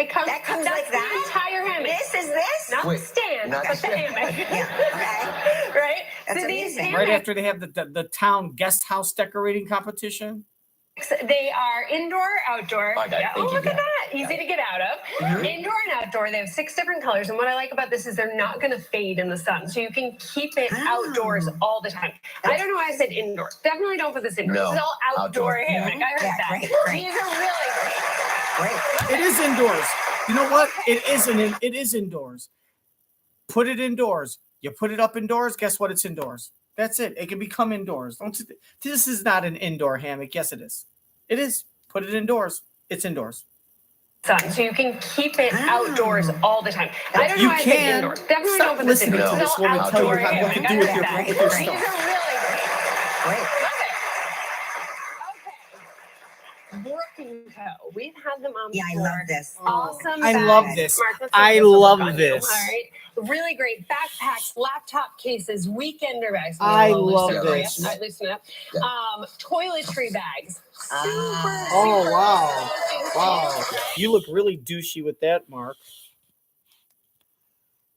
comes, That comes that's like the that? entire hammock. This is this? Not the stand, not but the the stand. hammock. Yeah, okay. Right? That's So these amazing. Right hammocks, after they have the town guest house decorating competition. they are indoor, outdoor. Thank you. Look at that. Easy to get out of. Indoor and outdoor. They have 6 different colors. And what I like about this is they're not going to fade in the sun. So you can keep it outdoors all the time. I don't know why I said indoor. Definitely don't put this indoors. No, This is all outdoor hammock. I heard that. Great. These are really Great. It is indoors. You know what? It is indoors. Put it indoors. You put it up indoors, guess what? It's indoors. That's it. It can become indoors. This is not an indoor hammock. Yes, it is. It is. Put it indoors. It's indoors. sun. So you can keep it outdoors all the time. I don't know why I said indoors. Definitely Stop don't put this listening indoors. to this It's all woman tell you outdoor what hammock. to I do with heard your that. with your These stuff. are really great. Great. Working toe. We've had them on Yeah, I before. love this. Awesome. I bags. love this. Mark, let's I take a look love on you. this. All right. Really great backpacks, laptop cases, weekender bags. I Loosen love up for you. this. All right, loosen up. Yeah. Toiletry bags. Super, Oh, super wow. looking Wow. cute, right? You look really douchey with that, Mark.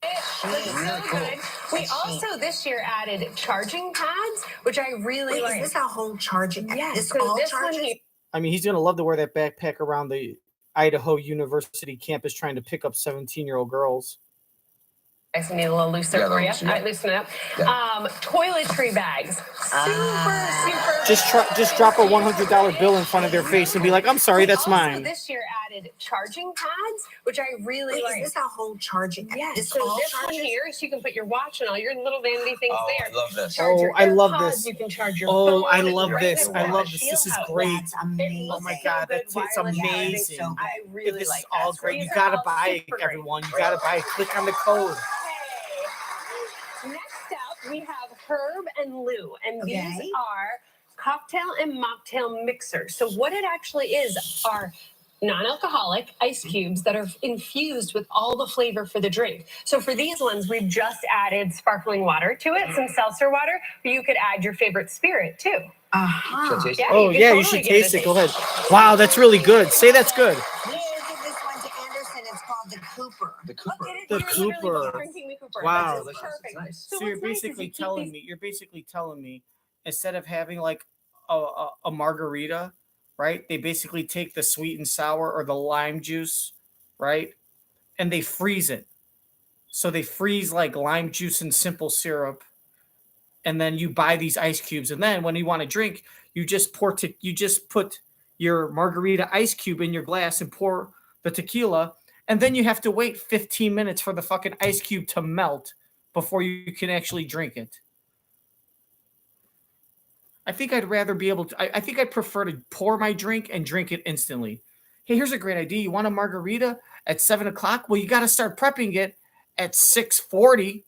It looks so good. We also this year added charging pads, which I really like. Is this a whole charging? Yes, This so all this one charges? here. I mean, he's going to love to wear that backpack around the Idaho University campus trying to pick up 17-year-old girls. I just need a little looser Yeah, for you. loosen All up. right, loosen it up. Yeah. Toiletry bags. Super. Just drop a $100 bill in front of their face and be like, "I'm sorry, that's Also mine." this year added charging pads, which I really like. Is this a whole charging? Yes, This so all this charges? one here, so you can put your watch and all your little vanity things Oh, there. I love this. Charge your I love AirPods, this. You can charge your Oh, phone. I love right this. there. I love Watch, this. feel This is how it great. That's amazing. Oh my so God, good. it's Wireless amazing. charging. I If really this like is all that. great, These you are gotta all buy it, super great. everyone. You gotta buy it. Click on the code. Next up, we have Herb and Lou, and these Okay. are cocktail and mocktail mixers. So what it actually is are non-alcoholic ice cubes that are infused with all the flavor for the drink. So for these ones, we've just added sparkling water to it, some seltzer water, but you could add your favorite spirit too. Uh-huh. Should I taste Yeah, Oh, can yeah, you totally should give it a taste it. Go ahead. Wow, that's really good. Say that's good. We did this one to Anderson. It's called the Cooper. The Cooper. The You're literally Cooper. drinking the Cooper. Wow. That's just perfect. It's nice. So So you're what's nice is basically you keep telling these- me, instead of having like a margarita, right? They basically take the sweet and sour or the lime juice, right? And they freeze it. So they freeze like lime juice and simple syrup. And then you buy these ice cubes. And then when you want to drink, you just put your margarita ice cube in your glass and pour the tequila. And then you have to wait 15 minutes for the fucking ice cube to melt before you can actually drink it. I think I'd rather be able to, I think I'd prefer to pour my drink and drink it instantly. Hey, here's a great idea. You want a margarita at 7 o'clock? Well, you got to start prepping it at 6:40.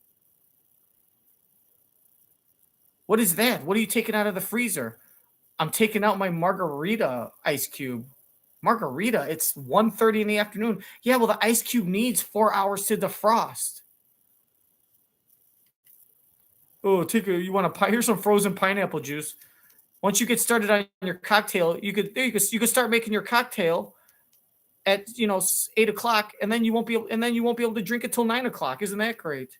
What is that? What are you taking out of the freezer? I'm taking out my margarita ice cube. Margarita, it's 1:30 in the afternoon. Yeah, well, the ice cube needs 4 hours to defrost. Oh, you want a pie? Here's some frozen pineapple juice. Once you get started on your cocktail, you could start making your cocktail at 8 o'clock, and then you won't be able to drink it till 9 o'clock. Isn't that great?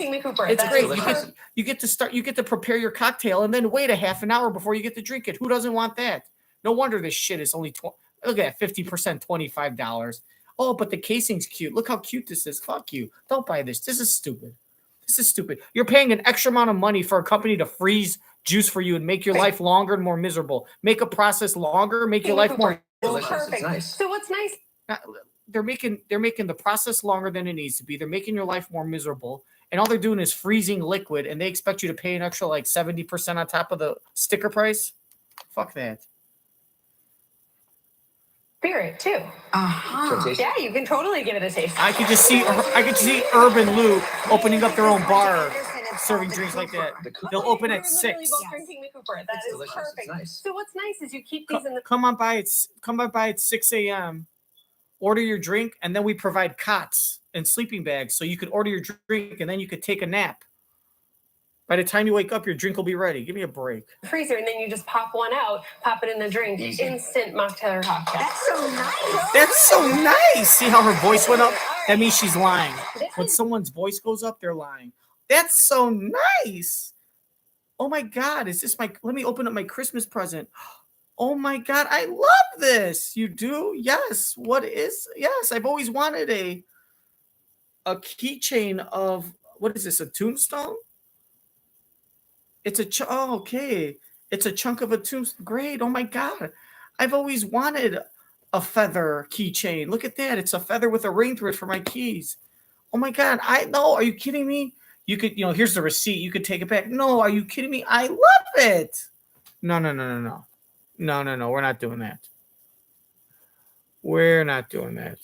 Cooper. It's That great. is You get to prepare your cocktail and then wait a half an hour before you get to drink it. Who doesn't want that? No wonder this shit is only look at that, 50%, $25. Oh, but the casing's cute. Look how cute this is. Fuck you. Don't buy this. This is stupid. This is stupid. You're paying an extra amount of money for a company to freeze juice for you and make your life longer and more miserable. Make a process longer, make your life more Delicious. perfect. It's nice. So what's nice? they're making the process longer than it needs to be. They're making your life more miserable. And all they're doing is freezing liquid, and they expect you to pay an extra like 70% on top of the sticker price. Fuck that. Spirit too. Yeah, you can totally give it a taste. I could just see Herb and Lou opening up their own bar, serving drinks like that. They'll open at 6. Drinking the Cooper. That is delicious. perfect. It's nice. So what's nice is you keep these in the. Come on by at 6 a.m. Order your drink, and then we provide cots and sleeping bags, so you could order your drink and then you could take a nap. By the time you wake up, your drink will be ready. Give me a break. Freezer, and then you just pop one out, pop it in the drink. Easy. Instant mocktail or cocktail. That's so nice. That's so nice. See how her voice went up? That means she's lying. When someone's voice goes up, they're lying. That's so nice. Oh my God, is this my, let me open up my Christmas present. Oh my God, I love this. You do? Yes. What is, yes, I've always wanted a keychain of, what is this, a tombstone? It's a, oh, okay. It's a chunk of a tombstone. Great. Oh my God. I've always wanted a feather keychain. Look at that. It's a feather with a ring through it for my keys. Oh my God. I know. Are you kidding me? You could, here's the receipt. You could take it back. No, are you kidding me? I love it. No. No. We're not doing that. We're not doing that.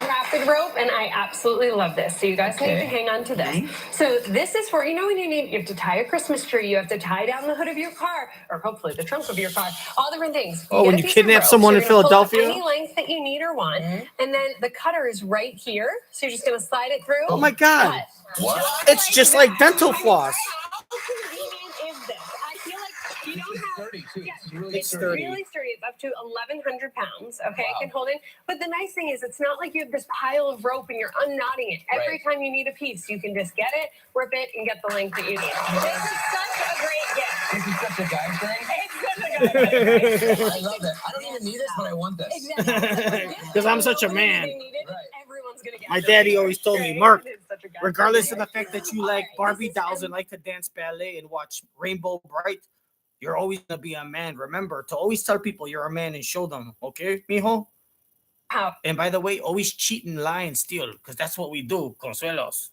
Rapid rope, and I absolutely love this. So you guys need to hang on to this. Okay. So this is for, when you have to tie a Christmas tree, you have to tie down the hood of your car, or hopefully the trunk of your car, all different things. When you kidnap someone in Philadelphia? Any length that you need or want, and then the cutter is right here. So you're just going to slide it through. Oh my God. What? It's just like dental floss. How convenient is this? I feel like you don't have... Sturdy, too. Yeah, It's really really sturdy. It's up to 1,100 pounds. Okay, it can hold it. But the nice thing is, it's not like you have this pile of rope and you're unknotting it. Every time you need a piece, you can just get it, rip it, and get the length that you need. This is such a great gift. This is such a guy thing. It's such a guy thing. I love it. I don't even need this, but I want this. Exactly. Because I'm such a man. Everyone's gonna get My daddy always told me, Mark, regardless of the fact that you like Barbie dolls and like to dance ballet and watch Rainbow Bright, you're always going to be a man. Remember to always tell people you're a man and show them. Okay, mijo? And by the way, always cheat and lie and steal, because that's what we do, Consuelos.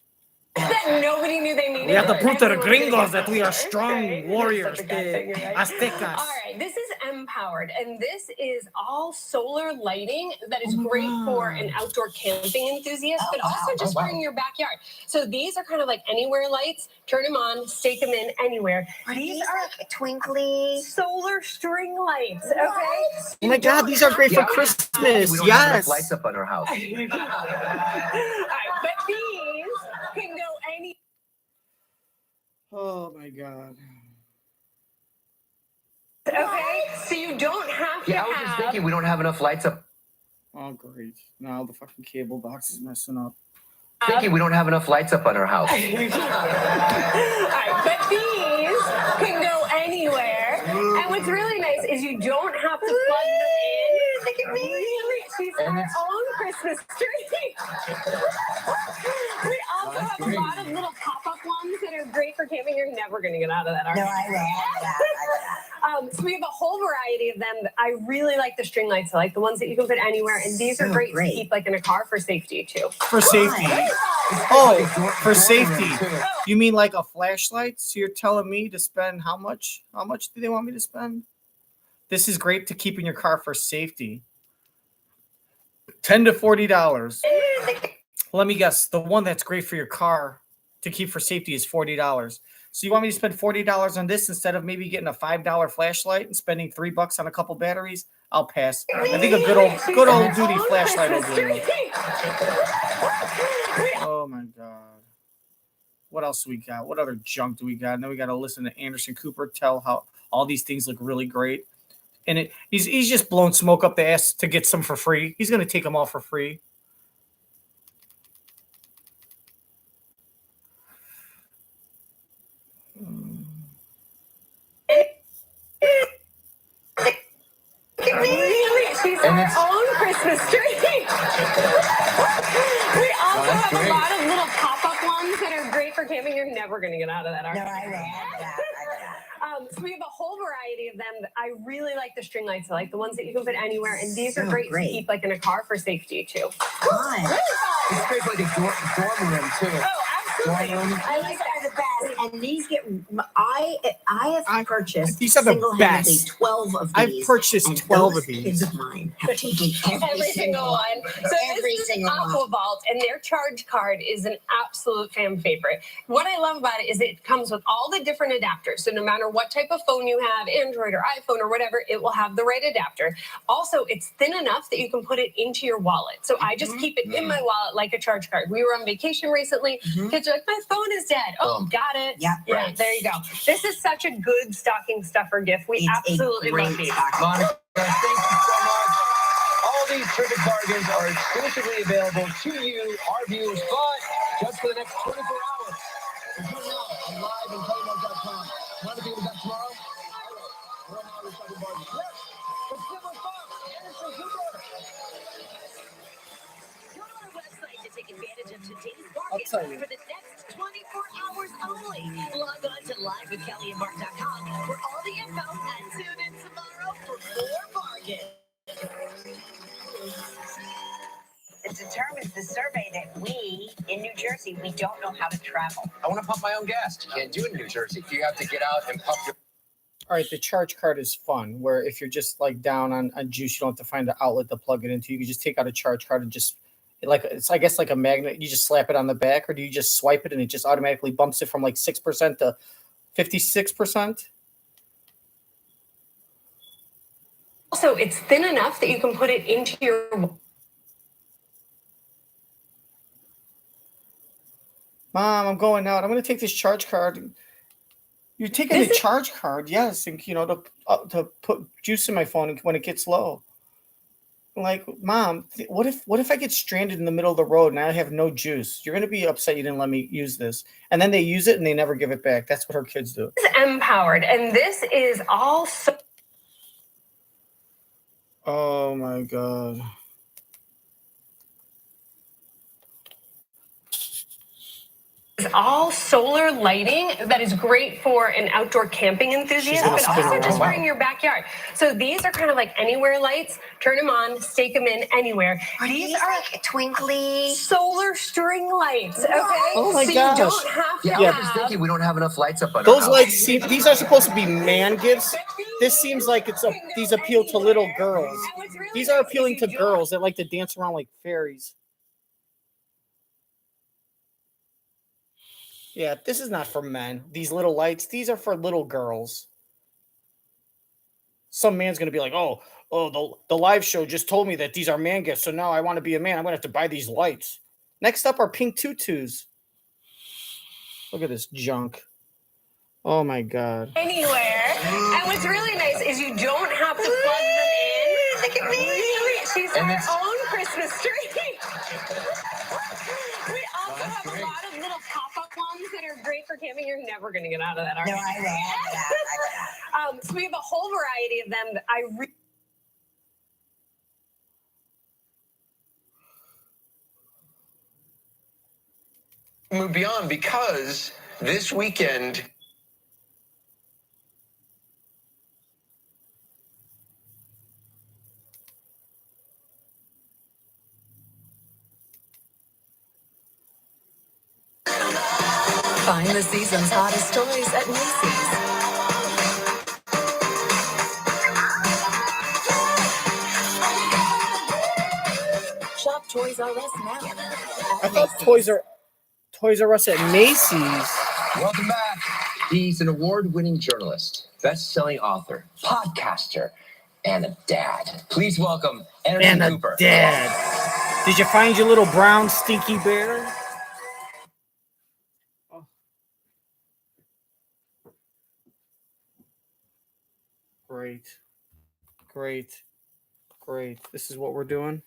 That nobody knew they needed. We have to prove to the gringos that we are strong warriors, Aztecas. All right, this is empowered, and this is all solar lighting that is great for an outdoor camping enthusiast, but also just for in your backyard. So these are kind of like anywhere lights. Turn them on, stake them in anywhere. These are like twinkly solar string lights. Okay. Oh my God, these are great for Christmas. We don't have enough lights up on our house. All right, but these can go any. Oh my God. Okay, so you don't have to I was just thinking we don't have enough lights up. Oh, great. Now the fucking cable box is messing up. Thinking we don't have enough lights up on our house. All right, but these can go anywhere. And what's really nice is you don't have to plug them in. They can really choose our own Christmas tree. We also have a lot of little pop-up ones that are great for camping. You're never going to get out of that, are you? No, I will. So we have a whole variety of them. I really like the string lights. I like the ones that you can put anywhere. And these are great to keep like in a car for safety too. For safety. Oh, for safety. You mean like a flashlight? So you're telling me to spend how much? How much do they want me to spend? This is great to keep in your car for safety. $10 to $40. Let me guess. The one that's great for your car to keep for safety is $40. So you want me to spend $40 on this instead of maybe getting a $5 flashlight and spending $3 on a couple batteries? I'll pass. I think a good old duty flashlight will do it. Oh my God. What else do we got? What other junk do we got? And then we got to listen to Anderson Cooper tell how all these things look really great. And he's just blowing smoke up the ass to get some for free. He's going to take them all for free. She's our own Christmas tree. We also have a lot of little pop-up ones that are great for camping. You're never going to get out of that, are you? No, I will. So we have a whole variety of them. I really like the string lights. I like the ones that you can put anywhere. And these are great to keep like in a car for safety too. Fun. It's great for like a dorm room too. Oh, absolutely. I like that are the best. And these get, I have purchased these are the single-handedly best. 12 of these. I've purchased 12 of these. Kids of mine have taken every single one. So every single Aqua Vault, and their charge card is an absolute fan favorite. What I love about it is it comes with all the different adapters. So no matter what type of phone you have, Android or iPhone or whatever, it will have the right adapter. Also, it's thin enough that you can put it into your wallet. So I just keep it in my wallet like a charge card. We were on vacation recently. Kids kids are like, my phone is dead. Oh, got it. Yeah, right. There you go. This is such a good stocking stuffer gift. We absolutely love these. Monica, thank you so much. All these terrific bargains are exclusively available to you, our viewers, but just for the next 24 hours. So do it now on live and playmark.com. Want to be back tomorrow? All right. We're on all these fucking bargains. Yes. Let's give us Fox. Anderson Cooper. Go to our website to take advantage of today's bargains for the next 24 hours only. Log on to livewithkellyandmark.com for all the info and tune in tomorrow for more bargains. It determines the survey that we, in New Jersey, we don't know how to travel. I want to pump my own gas. You can't do it in New Jersey. You have to get out and pump your... All right, the charge card is fun, where if you're just like down on juice, you don't have to find an outlet to plug it into. You can just take out a charge card and just, like, it's, I guess, like a magnet. You just slap it on the back, or do you just swipe it and it just automatically bumps it from like 6% to 56%? Also, it's thin enough that you can put it into your... Mom, I'm going out. I'm going to take this charge card. You're taking the charge card, yes, and to put juice in my phone when it gets low. Like, Mom, what if I get stranded in the middle of the road and I have no juice? You're going to be upset you didn't let me use this. And then they use it and they never give it back. That's what her kids do. This is empowered, and this is all so... Oh my God. It's all solar lighting that is great for an outdoor camping enthusiast, but also just for in your backyard. So these are kind of like anywhere lights. Turn them on, stake them in anywhere. These are like twinkly solar string lights. Okay. Oh my so gosh. You don't have to Yeah, have... I'm just thinking we don't have enough lights up on Those our lights house. seem, these are supposed to be man gifts. This seems like these appeal to little girls. These are appealing to girls that like to dance around like fairies. Yeah, this is not for men. These little lights, these are for little girls. Some man's going to be like, oh, the live show just told me that these are man gifts, so now I want to be a man. I'm going to have to buy these lights. Next up are pink tutus. Look at this junk. Oh, my God. Anywhere. And what's really nice is you don't have to plug them in. Look at me. Really, she's our own Christmas tree. We also have a lot of little pop-up ones that are great for camping. You're never going to get out of that, are you? No, I know. So we have a whole variety of them that I really... Move beyond because this weekend... Find the season's hottest toys at Macy's. Shop Toys R Us now. I thought Toys R Us at Macy's. Welcome back. He's an award-winning journalist, best-selling author, podcaster, and a dad. Please welcome Anderson Cooper. Dad. Did you find your little brown stinky bear? Oh. Great. This is what we're doing.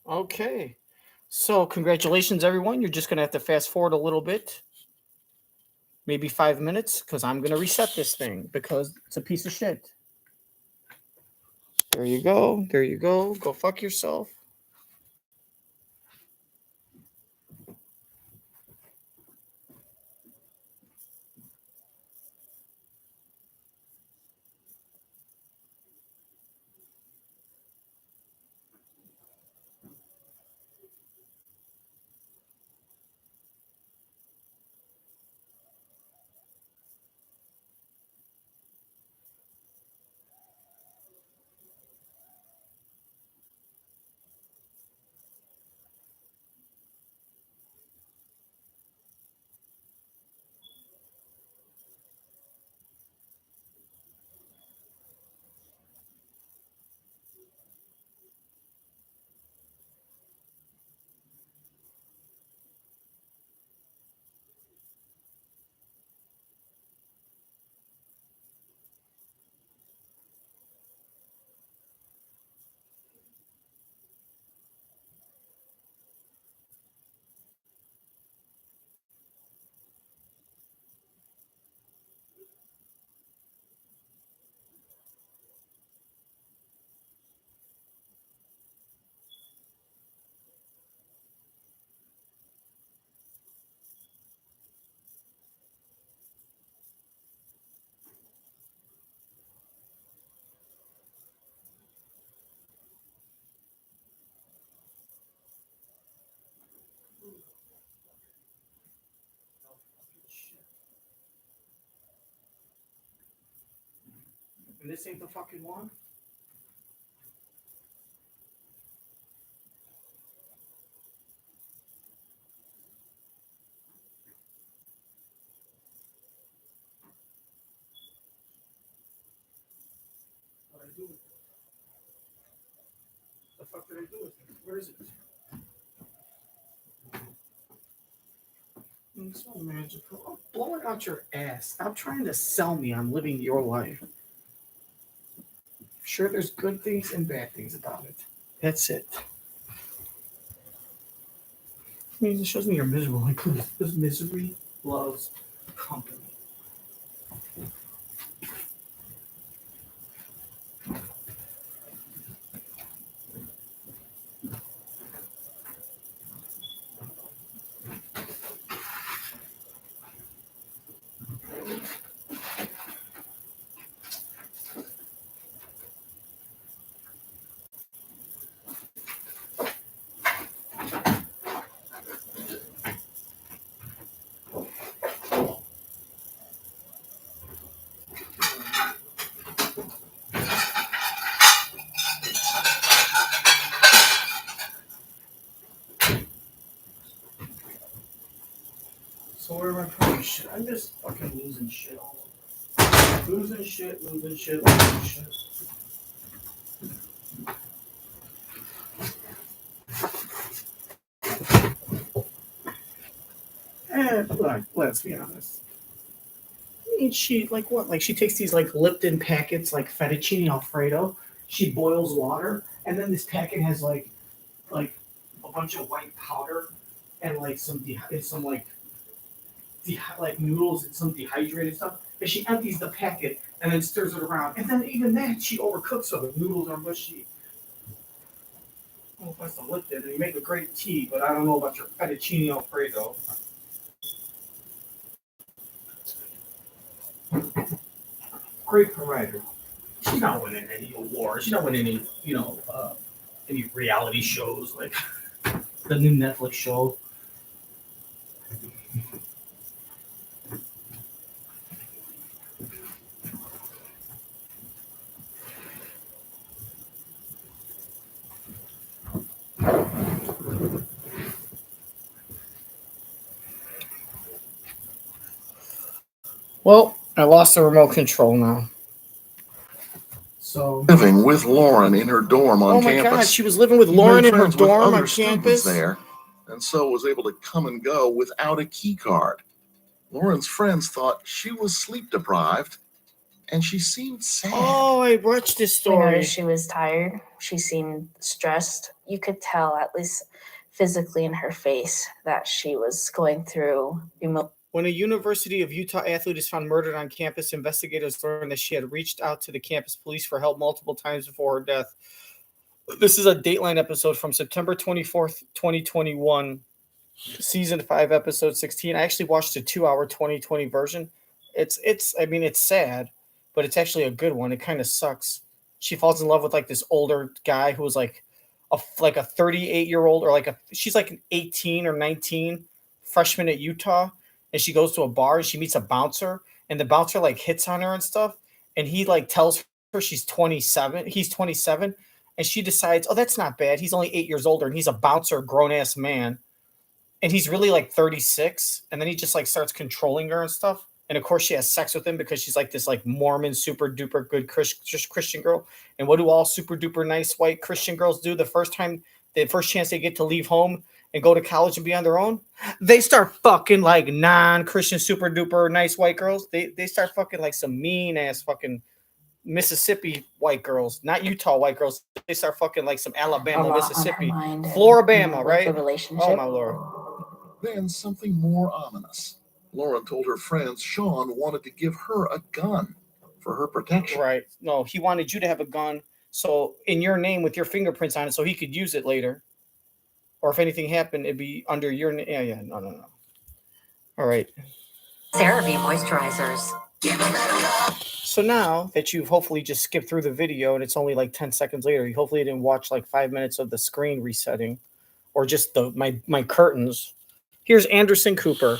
Okay, so congratulations, everyone. You're just going to have to fast forward a little bit, maybe 5 minutes, because I'm going to reset this thing because it's a piece of shit. There you go. Go fuck yourself. And this ain't the fucking one? What did I do with it? The fuck did I do with it? Where is it? It's so magical. Oh, blow it out your ass. Stop trying to sell me on living your life. Sure, there's good things and bad things about it. That's it. I mean, it shows me you're miserable. Like, this misery loves company. So where am I putting shit? I'm just fucking losing shit all over. Losing shit. And look, let's be honest. I mean, she like what? Like she takes these like Lipton packets, like fettuccine Alfredo. She boils water, and then this packet has like a bunch of white powder and like some like noodles and some dehydrated stuff. And she empties the packet and then stirs it around. And then even that she overcooks so the noodles are mushy. I don't know if that's the Lipton. And you make a great tea, but I don't know about your fettuccine Alfredo. Great provider. She's not winning any awards. She's not winning any, any reality shows like the new Netflix show. Well, I lost the remote control now. So living with Lauren in her dorm on campus. Oh my God, she was living with Lauren in her dorm on campus there, and so was able to come and go without a key card. Lauren's friends thought she was sleep deprived, and she seemed sad. Oh, I watched this We story. noticed she was tired. She seemed stressed. You could tell, at least physically in her face, that she was going through When a University of Utah athlete is found murdered on campus, investigators learned that she had reached out to the campus police for help multiple times before her death. This is a Dateline episode from September 24th, 2021, season 5, episode 16. I actually watched the 2-hour 2020 version. It's sad, but it's actually a good one. It kind of sucks. She falls in love with like this older guy who was like a 38-year-old or she's like an 18 or 19 freshman at Utah. And she goes to a bar and she meets a bouncer, and the bouncer like hits on her and stuff. And he like tells her she's 27. He's 27. And she decides, oh, that's not bad. He's only 8 years older and he's a bouncer, grown ass man. And he's really like 36. And then he just like starts controlling her and stuff. And of course she has sex with him because she's like this like Mormon super duper good Christian girl. And what do all super duper nice white Christian girls do the first chance they get to leave home and go to college and be on their own? They start fucking like non-Christian super duper nice white girls. They start fucking like some mean ass fucking Mississippi white girls, not Utah white girls. They start fucking like some Alabama, Mississippi, Floribama, right? Oh my Lord. Then something more ominous. Lauren told her friends Sean wanted to give her a gun for her protection. Right. No, he wanted you to have a gun, so in your name with your fingerprints on it, so he could use it later. Or if anything happened, it'd be under your name. Yeah, no. All right. CeraVe moisturizers. So now that you've hopefully just skipped through the video and it's only like 10 seconds later, you hopefully didn't watch like 5 minutes of the screen resetting or just my curtains. Here's Anderson Cooper.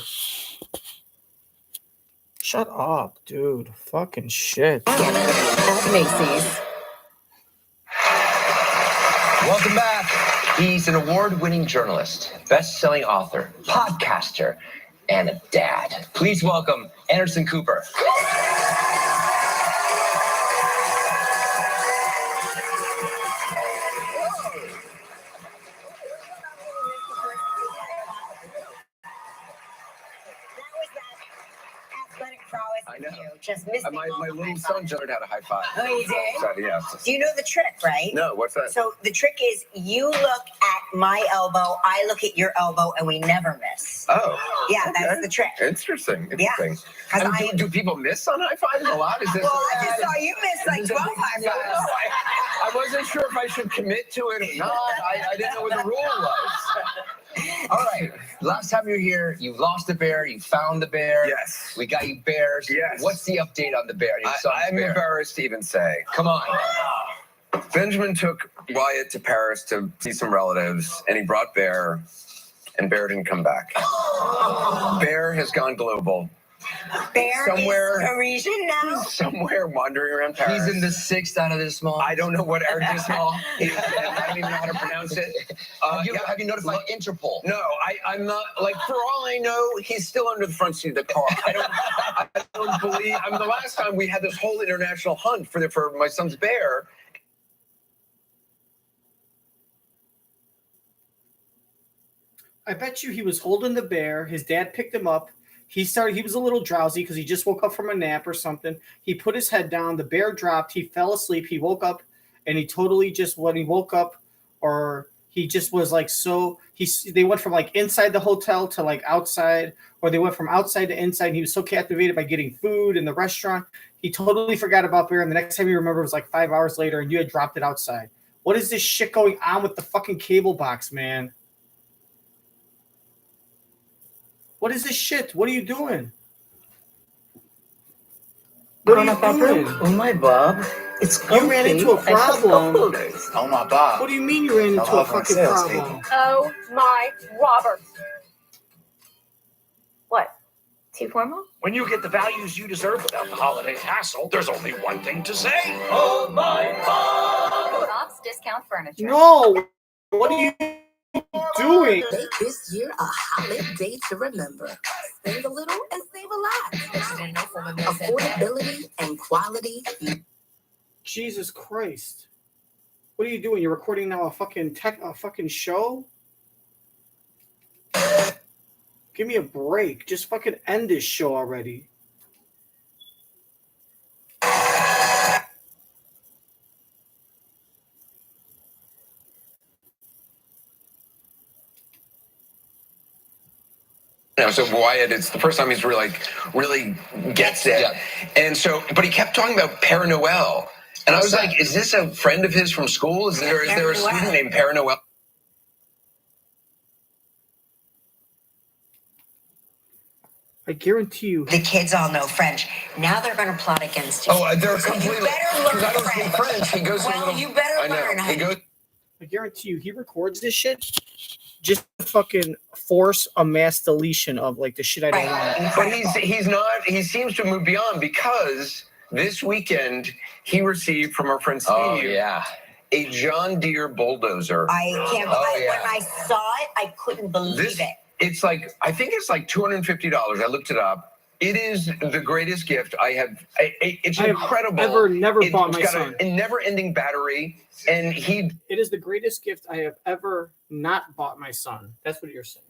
Shut up, dude. Fucking shit. At Macy's. Welcome back. He's an award-winning journalist, best-selling author, podcaster, and a dad. Please welcome Anderson Cooper. I know. Just missed My little son learned how to high five. Oh, you did? So, yeah. Do you know the trick, right? No, what's that? So the trick is you look at my elbow, I look at your elbow, and we never miss. Oh. Yeah, that's the trick. Interesting. Yeah. Do people miss on high fives a lot? Is this? Well, I just saw you miss like 12 high fives. I wasn't sure if I should commit to it or not. I didn't know what the rule was. All right. Last time you were here, you lost the bear. You found the bear. Yes. We got you bears. Yes. What's the update on the bear? I'm embarrassed to even say. Come on. Benjamin took Wyatt to Paris to see some relatives, and he brought Bear, and Bear didn't come back. Bear has gone global. Bear is Parisian now. Somewhere wandering around Paris. He's in the 6th out of this mall. I don't know what Arrondissement is. I don't even know how to pronounce it. Have you notified Interpol? No, I'm not. Like, for all I know, he's still under the front seat of the car. I don't believe. I mean, the last time we had this whole international hunt for my son's bear. I bet you he was holding the bear. His dad picked him up. He was a little drowsy because he just woke up from a nap or something. He put his head down. The bear dropped. He fell asleep. He woke up, and he totally just, when he woke up, or he just was like, they went from like inside the hotel to like outside, or they went from outside to inside. And he was so captivated by getting food in the restaurant. He totally forgot about bear. And the next time he remembered was like 5 hours later, and you had dropped it outside. What is this shit going on with the fucking cable box, man? What is this shit? What are you doing? What are you doing? Oh my Bob. It's You ran into a problem. Oh my Bob. What do you mean you ran into a fucking problem? Oh my Robert. What? Too formal? When you get the values you deserve without the holiday hassle, there's only one thing to say. Oh my Bob! Bob's Discount Furniture. No. What are you doing? Make this year a holiday to remember. Spend a little and save a lot. Affordability and quality. Jesus Christ. What are you doing? You're recording now a fucking show? Give me a break. Just fucking end this show already. So Wyatt, it's the first time he's really gets it. Yeah. And so, but he kept talking about Père Noël. And I was like, is this a friend of his from school? Is there a student named Père Noël? I guarantee you. The kids all know French. Now they're going to plot against you. Oh, they're so completely. You better learn I don't speak French. He goes. Well, you better learn. He goes. I guarantee you, he records this shit just to fucking force a mass deletion of like the shit I don't want. But he's not. He seems to move beyond because this weekend he received from our friend Steve. A John Deere bulldozer. I can't. When I saw it, I couldn't believe it. It's like, I think it's like $250. I looked it up. It is the greatest gift I have. It's incredible. I've never bought my son. It's got a never-ending battery, and It is the greatest gift I have ever not bought my son. That's what you're saying.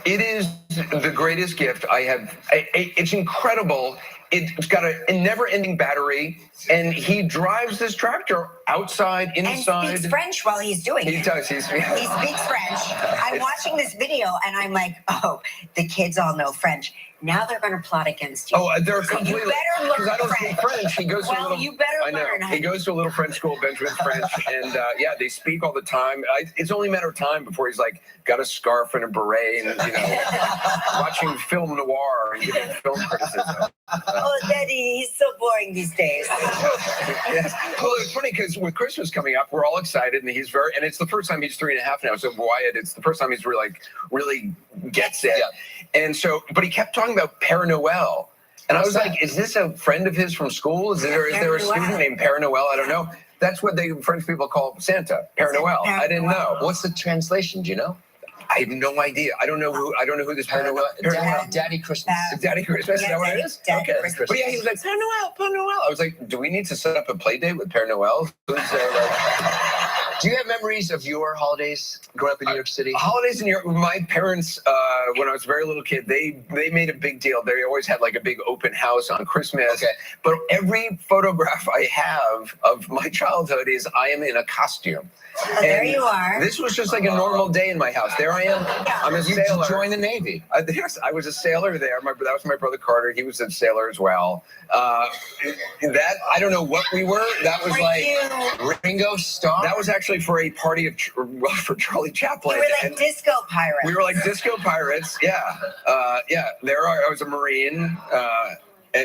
It is the greatest gift I have. It's incredible. It's got a never-ending battery, and he drives this tractor outside, inside. And speaks French while he's doing it. He does. He speaks French. I'm watching this video, and I'm like, oh, the kids all know French. Now they're going to plot against you. Oh, they're completely. You better learn I don't speak French. He goes to a little. You better learn. He goes to a little French school, Benjamin's French, and they speak all the time. It's only a matter of time before he's like got a scarf and a beret, and watching film noir and giving film criticism. Oh, Daddy, he's so boring these days. Yes. Well, it's funny because with Christmas coming up, we're all excited, and and it's the first time he's 3.5 now. So Wyatt, it's the first time he's really gets it. Yeah. And so, but he kept talking about Père Noël. And I was like, is this a friend of his from school? Is there a student named Père Noël? I don't know. That's what French people call Santa, Père Noël. I didn't know. What's the translation? Do you know? I have no idea. I don't know who this Père Noël. Daddy Christmas. Daddy Christmas. Is that what it is? Daddy Okay. Christmas. But yeah, he was like Père Noël, Père Noël. I was like, do we need to set up a play date with Père Noël? Do you have memories of your holidays growing up in New York City? Holidays in New York. My parents, when I was a very little kid, they made a big deal. They always had like a big open house on Christmas. Okay. But every photograph I have of my childhood is I am in a costume. Oh, there you are. This was just like a normal day in my house. There I am. I'm a sailor. You joined the Navy. Yes, I was a sailor there. That was my brother Carter. He was a sailor as well. That I don't know what we were. That was like Ringo Starr. That was actually for a party for Charlie Chaplin. We were like disco pirates. We were like disco pirates. Yeah, I was a Marine.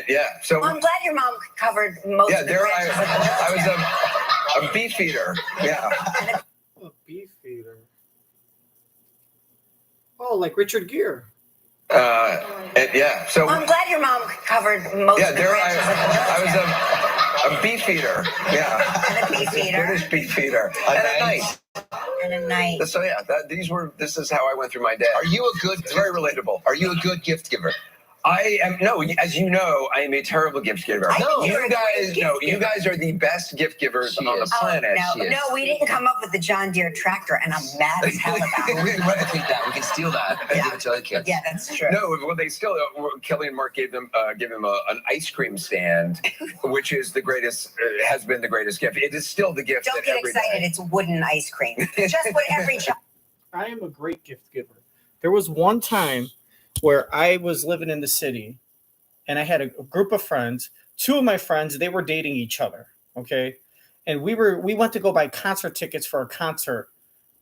Yeah. So well, I'm glad your mom covered most of the branches of the military. I was a beef eater. Yeah. A beef eater. Oh, like Richard Gere. Yeah. So well, I'm glad your mom covered most of the branches of the military. I was a beef eater. Yeah. And a beef eater. British beef eater. And a night. And a night. So yeah, this is how I went through my day. Are you a good? It's very relatable. Are you a good gift giver? I am as you know, I am a terrible gift giver. You guys are the best gift givers on the planet. No, we didn't come up with the John Deere tractor, and I'm mad as hell about it. We can replicate that. We can steal that and give it to other kids. Yeah, that's true. No, well, they still. Kelly and Mark gave him an ice cream stand, which is the greatest. Has been the greatest gift. It is still the gift. Don't get excited. It's wooden ice cream. Just what every child. I am a great gift giver. There was one time where I was living in the city and I had a group of friends. Two of my friends, they were dating each other. Okay. And we went to go buy concert tickets for a concert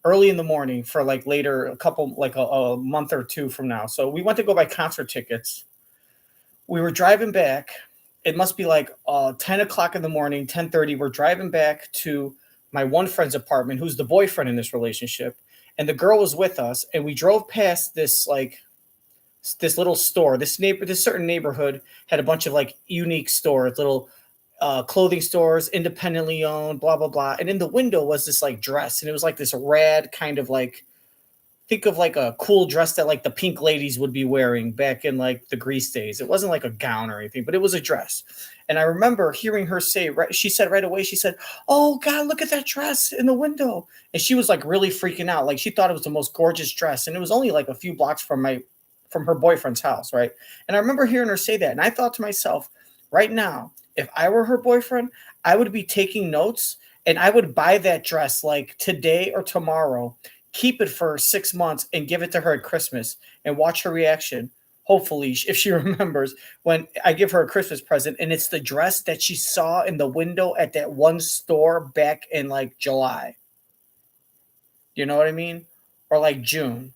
early in the morning for like later, a month or two from now. So we went to go buy concert tickets. We were driving back. It must be like 10 o'clock in the morning, 10:30. We're driving back to my one friend's apartment, who's the boyfriend in this relationship. And the girl was with us. And we drove past this little store. This certain neighborhood had a bunch of like unique stores, little clothing stores, independently owned, blah, blah, blah. And in the window was this like dress. And it was like this rad kind of like, think of like a cool dress that like the Pink Ladies would be wearing back in like the Grease days. It wasn't like a gown or anything, but it was a dress. And I remember hearing her say, she said right away, she said, "Oh God, look at that dress in the window." And she was like really freaking out. Like she thought it was the most gorgeous dress. And it was only like a few blocks from her boyfriend's house, right? And I remember hearing her say that. And I thought to myself, right now, if I were her boyfriend, I would be taking notes and I would buy that dress like today or tomorrow, keep it for 6 months and give it to her at Christmas and watch her reaction. Hopefully, if she remembers when I give her a Christmas present and it's the dress that she saw in the window at that one store back in like July. You know what I mean? Or like June.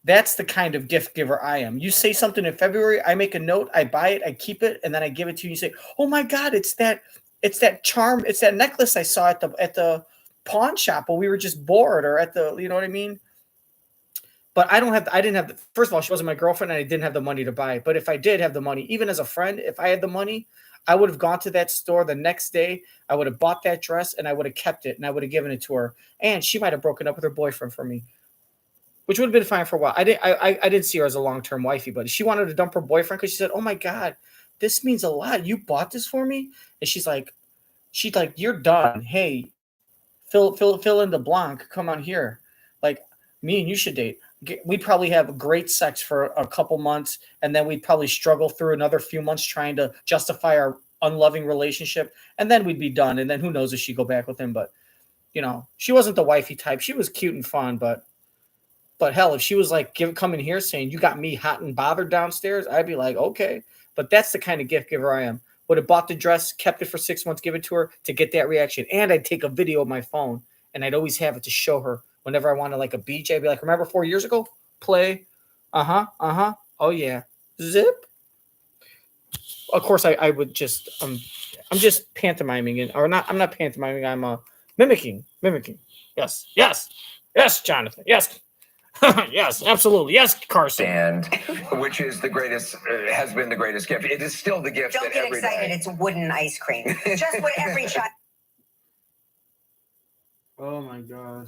That's the kind of gift giver I am. You say something in February, I make a note, I buy it, I keep it, and then I give it to you. You say, "Oh my God, it's that charm, it's that necklace I saw at the pawn shop when we were just bored," or at the, you know what I mean? But first of all, she wasn't my girlfriend and I didn't have the money to buy it. But if I did have the money, even as a friend, if I had the money, I would have gone to that store the next day. I would have bought that dress and I would have kept it and I would have given it to her. And she might have broken up with her boyfriend for me, which would have been fine for a while. I didn't see her as a long-term wifey, but she wanted to dump her boyfriend because she said, "Oh my God, this means a lot. You bought this for me?" And she's like, "You're done. Hey, fill in the blank. Come on here. Like, me and you should date. We'd probably have great sex for a couple months, and then we'd probably struggle through another few months trying to justify our unloving relationship, and then we'd be done. And then who knows if she'd go back with him. But, you know, she wasn't the wifey type. She was cute and fun, but hell, if she was like coming here saying, "You got me hot and bothered downstairs," I'd be like, okay. But that's the kind of gift giver I am. Would have bought the dress, kept it for 6 months, give it to her to get that reaction. And I'd take a video of my phone and I'd always have it to show her whenever I wanted like a beach. I'd be like, "Remember 4 years ago? Play. Oh yeah. Zip." Of course, I would just, I'm just pantomiming it, or not. I'm not pantomiming. I'm mimicking. Yes, Jonathan. Yes. Yes, absolutely. Yes, Carson. And which is the greatest, has been the greatest gift. It is still the gift. Don't get excited. It's wooden ice cream. Just what every child. Oh my God.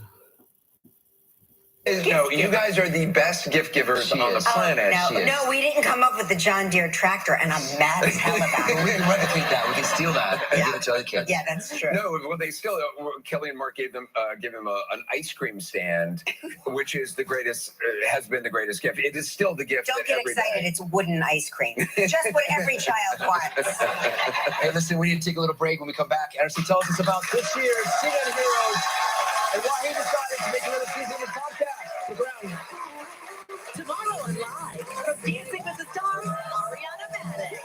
No, you guys are the best gift givers on the planet. No, we didn't come up with the John Deere tractor, and I'm mad as hell about it. We can replicate that. We can steal that and give it to other kids. Yeah, that's true. No, well, they still. Kelly and Mark gave him an ice cream stand, which is the greatest. Has been the greatest gift. It is still the gift. Don't get excited. It's wooden ice cream. Just what every child wants. Hey, listen, we need to take a little break. When we come back, Anderson, tell us about this year's CNN Heroes and why he decided to make another season of the podcast. Stick around. Tomorrow on Live, from Dancing with the Stars, Ariana Madix.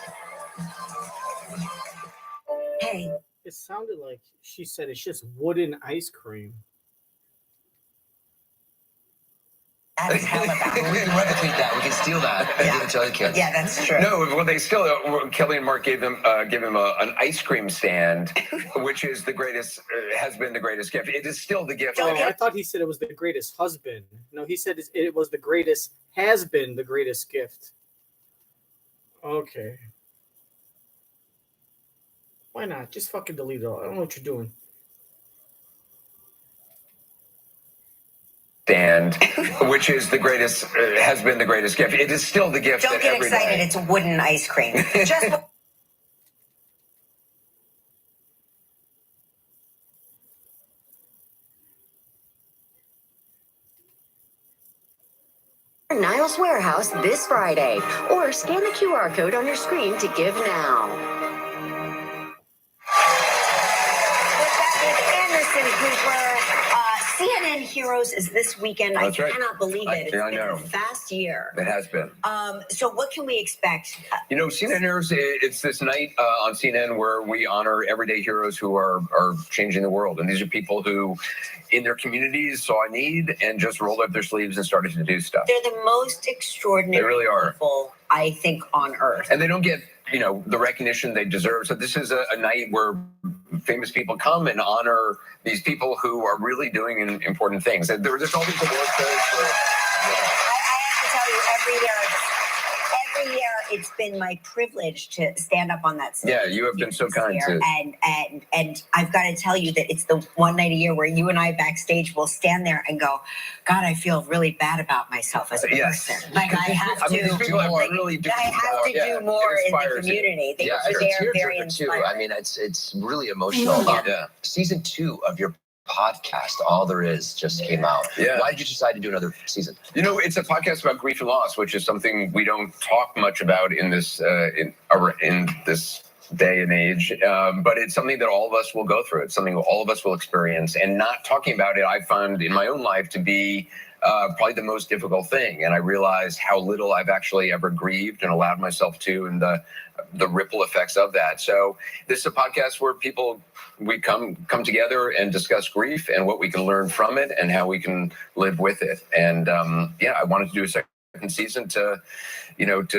Hey. It sounded like she said it's just wooden ice cream. Mad as hell about it. We can replicate that. We can steal that and give it to other kids. Yeah, that's true. No, well, they still. Kelly and Mark gave him an ice cream stand, which is the greatest. Has been the greatest gift. It is still the gift. Oh, I thought he said it was the greatest husband. No, he said it was the greatest. Has been the greatest gift. Okay. Why not? Just fucking delete it all. I don't know what you're doing. Stand, which is the greatest, has been the greatest gift. It is still the gift. Don't get excited. It's wooden ice cream. Just. Niles Warehouse this Friday, or scan the QR code on your screen to give now. Anderson Cooper. CNN Heroes is this weekend. That's right. I cannot believe it. It's been a fast year. It has been. So what can we expect? CNN Heroes, it's this night on CNN where we honor everyday heroes who are changing the world. And these are people who, in their communities, saw a need and just rolled up their sleeves and started to do stuff. They're the most extraordinary people, I think, on earth. And they don't get, the recognition they deserve. So this is a night where famous people come and honor these people who are really doing important things. And there's all these award shows for, I have to tell you, every year it's been my privilege to stand up on that stage. Yeah, you have been so kind too. And I've got to tell you that it's the one night a year where you and I backstage will stand there and go, God, I feel really bad about myself as a person. Like I have to do more in the community. They are very inspiring. I mean, it's really emotional. Yeah. Season 2 of your podcast, All There Is, just came out. Yeah. Why did you decide to do another season? It's a podcast about grief and loss, which is something we don't talk much about in this in this day and age, but it's something that all of us will go through. It's something all of us will experience, and not talking about it, I found in my own life to be probably the most difficult thing. And I realized how little I've actually ever grieved and allowed myself to, and the ripple effects of that. So this is a podcast where we come together and discuss grief and what we can learn from it and how we can live with it. And I wanted to do a second season to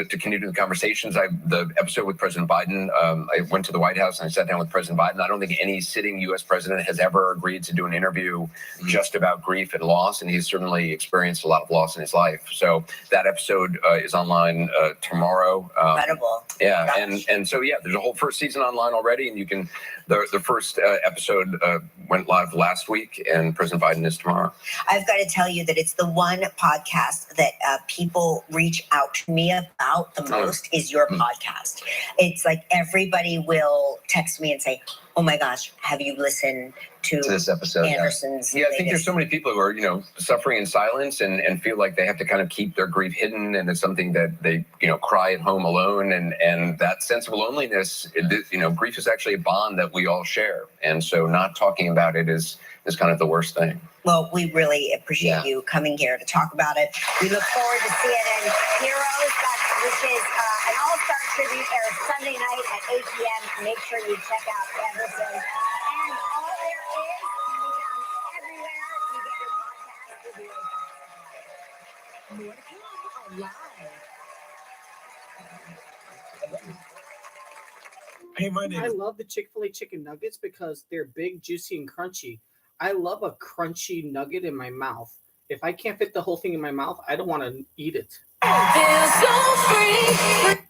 continue the conversations. The episode with President Biden, I went to the White House and I sat down with President Biden. I don't think any sitting U.S. president has ever agreed to do an interview just about grief and loss, and he's certainly experienced a lot of loss in his life. So that episode is online tomorrow. Incredible. Yeah, and so there's a whole first season online already, and you can. The first episode went live last week, and President Biden is tomorrow. I've got to tell you that it's the one podcast that people reach out to me about the most is your podcast. It's like everybody will text me and say, oh my gosh, have you listened to this episode? Anderson's I think there's so many people who are, suffering in silence and feel like they have to kind of keep their grief hidden, and it's something that they, cry at home alone, and that sense of loneliness, grief is actually a bond that we all share. And so not talking about it is kind of the worst thing. Well, we really appreciate you coming here to talk about it. We look forward to CNN Heroes, which is an all-star tribute, airs Sunday night at 8 p.m. Make sure you check out Anderson. And All There Is can be found everywhere you get your podcast. More to come on Live. Hey, my name I love the Chick-fil-A chicken nuggets because they're big, juicy, and crunchy. I love a crunchy nugget in my mouth. If I can't fit the whole thing in my mouth, I don't want to eat it. Feel so free.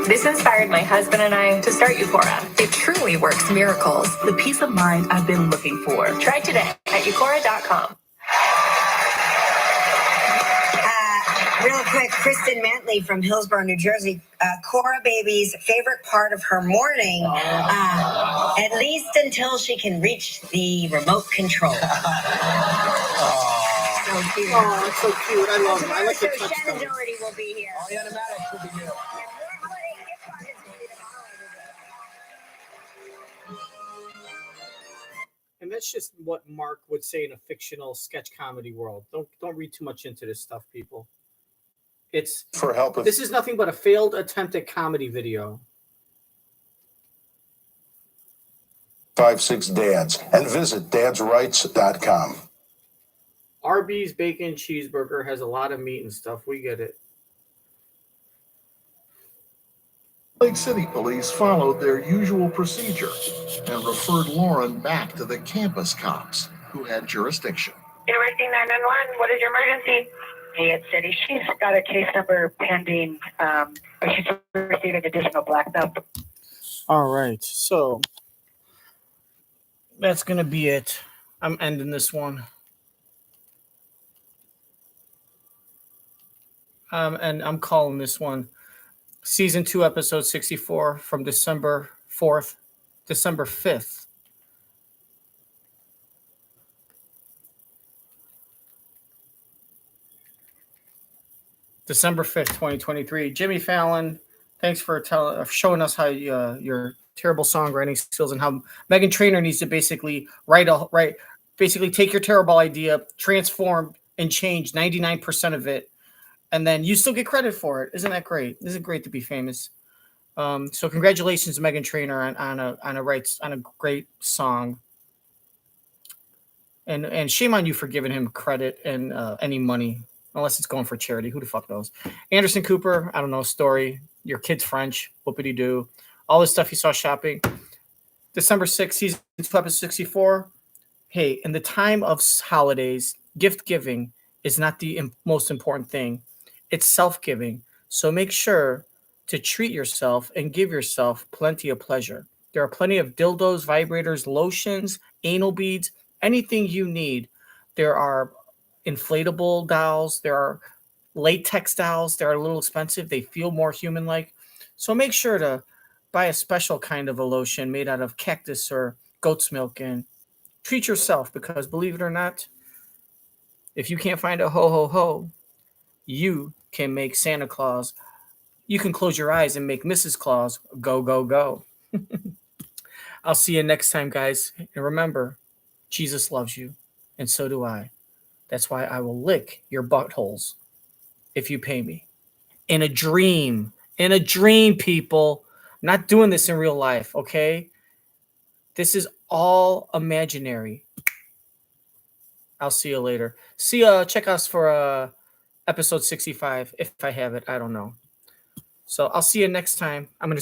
This inspired my husband and I to start Eucora. It truly works miracles. The peace of mind I've been looking for. Try today at Eucora.com. Real quick, Kristen Mantley from Hillsborough, New Jersey. Cora baby's favorite part of her morning, at least until she can reach the remote control. So cute. Oh, it's so cute. I love it. I like the touch. Shannon Doherty will be here. All the animatics will be here. And that's just what Mark would say in a fictional sketch comedy world. Don't read too much into this stuff, people. It's For help with this is nothing but a failed attempt at comedy video. 56 Dads and visit dadsrights.com. Arby's bacon cheeseburger has a lot of meat and stuff. We get it. Lake City police followed their usual procedure and referred Lauren back to the campus cops who had jurisdiction. University 911, what is your emergency? Fayette City. She's got a case number pending. She's receiving additional black belt. All right, so that's gonna be it. I'm ending this one. And I'm calling this one Season 2, Episode 64 from December 4th, December 5th. December 5th, 2023. Jimmy Fallon, thanks for showing us how your terrible songwriting skills and how Mangin Trainor needs to basically basically take your terrible idea, transform and change 99% of it, and then you still get credit for it. Isn't that great? Isn't it great to be famous? So congratulations, Mangin Trainor, on a great song. And shame on you for giving him credit and any money. Unless it's going for charity. Who the fuck knows? Anderson Cooper, I don't know, story. Your kid's French. Whoopity-doo. All this stuff you saw shopping. December 6th, Season 2, Episode 64. Hey, in the time of holidays, gift giving is not the most important thing. It's self-giving. So make sure to treat yourself and give yourself plenty of pleasure. There are plenty of dildos, vibrators, lotions, anal beads, anything you need. There are inflatable dolls. There are latex dolls. They're a little expensive. They feel more human-like. So make sure to buy a special kind of a lotion made out of cactus or goat's milk and treat yourself, because believe it or not, if you can't find a ho-ho-ho, you can make Santa Claus. You can close your eyes and make Mrs. Claus go, go, go. I'll see you next time, guys. And remember, Jesus loves you, and so do I. That's why I will lick your buttholes if you pay me. In a dream. In a dream, people. I'm not doing this in real life, okay? This is all imaginary. I'll see you later. Check us for episode 65. If I have it, I don't know. So I'll see you next time. I'm going to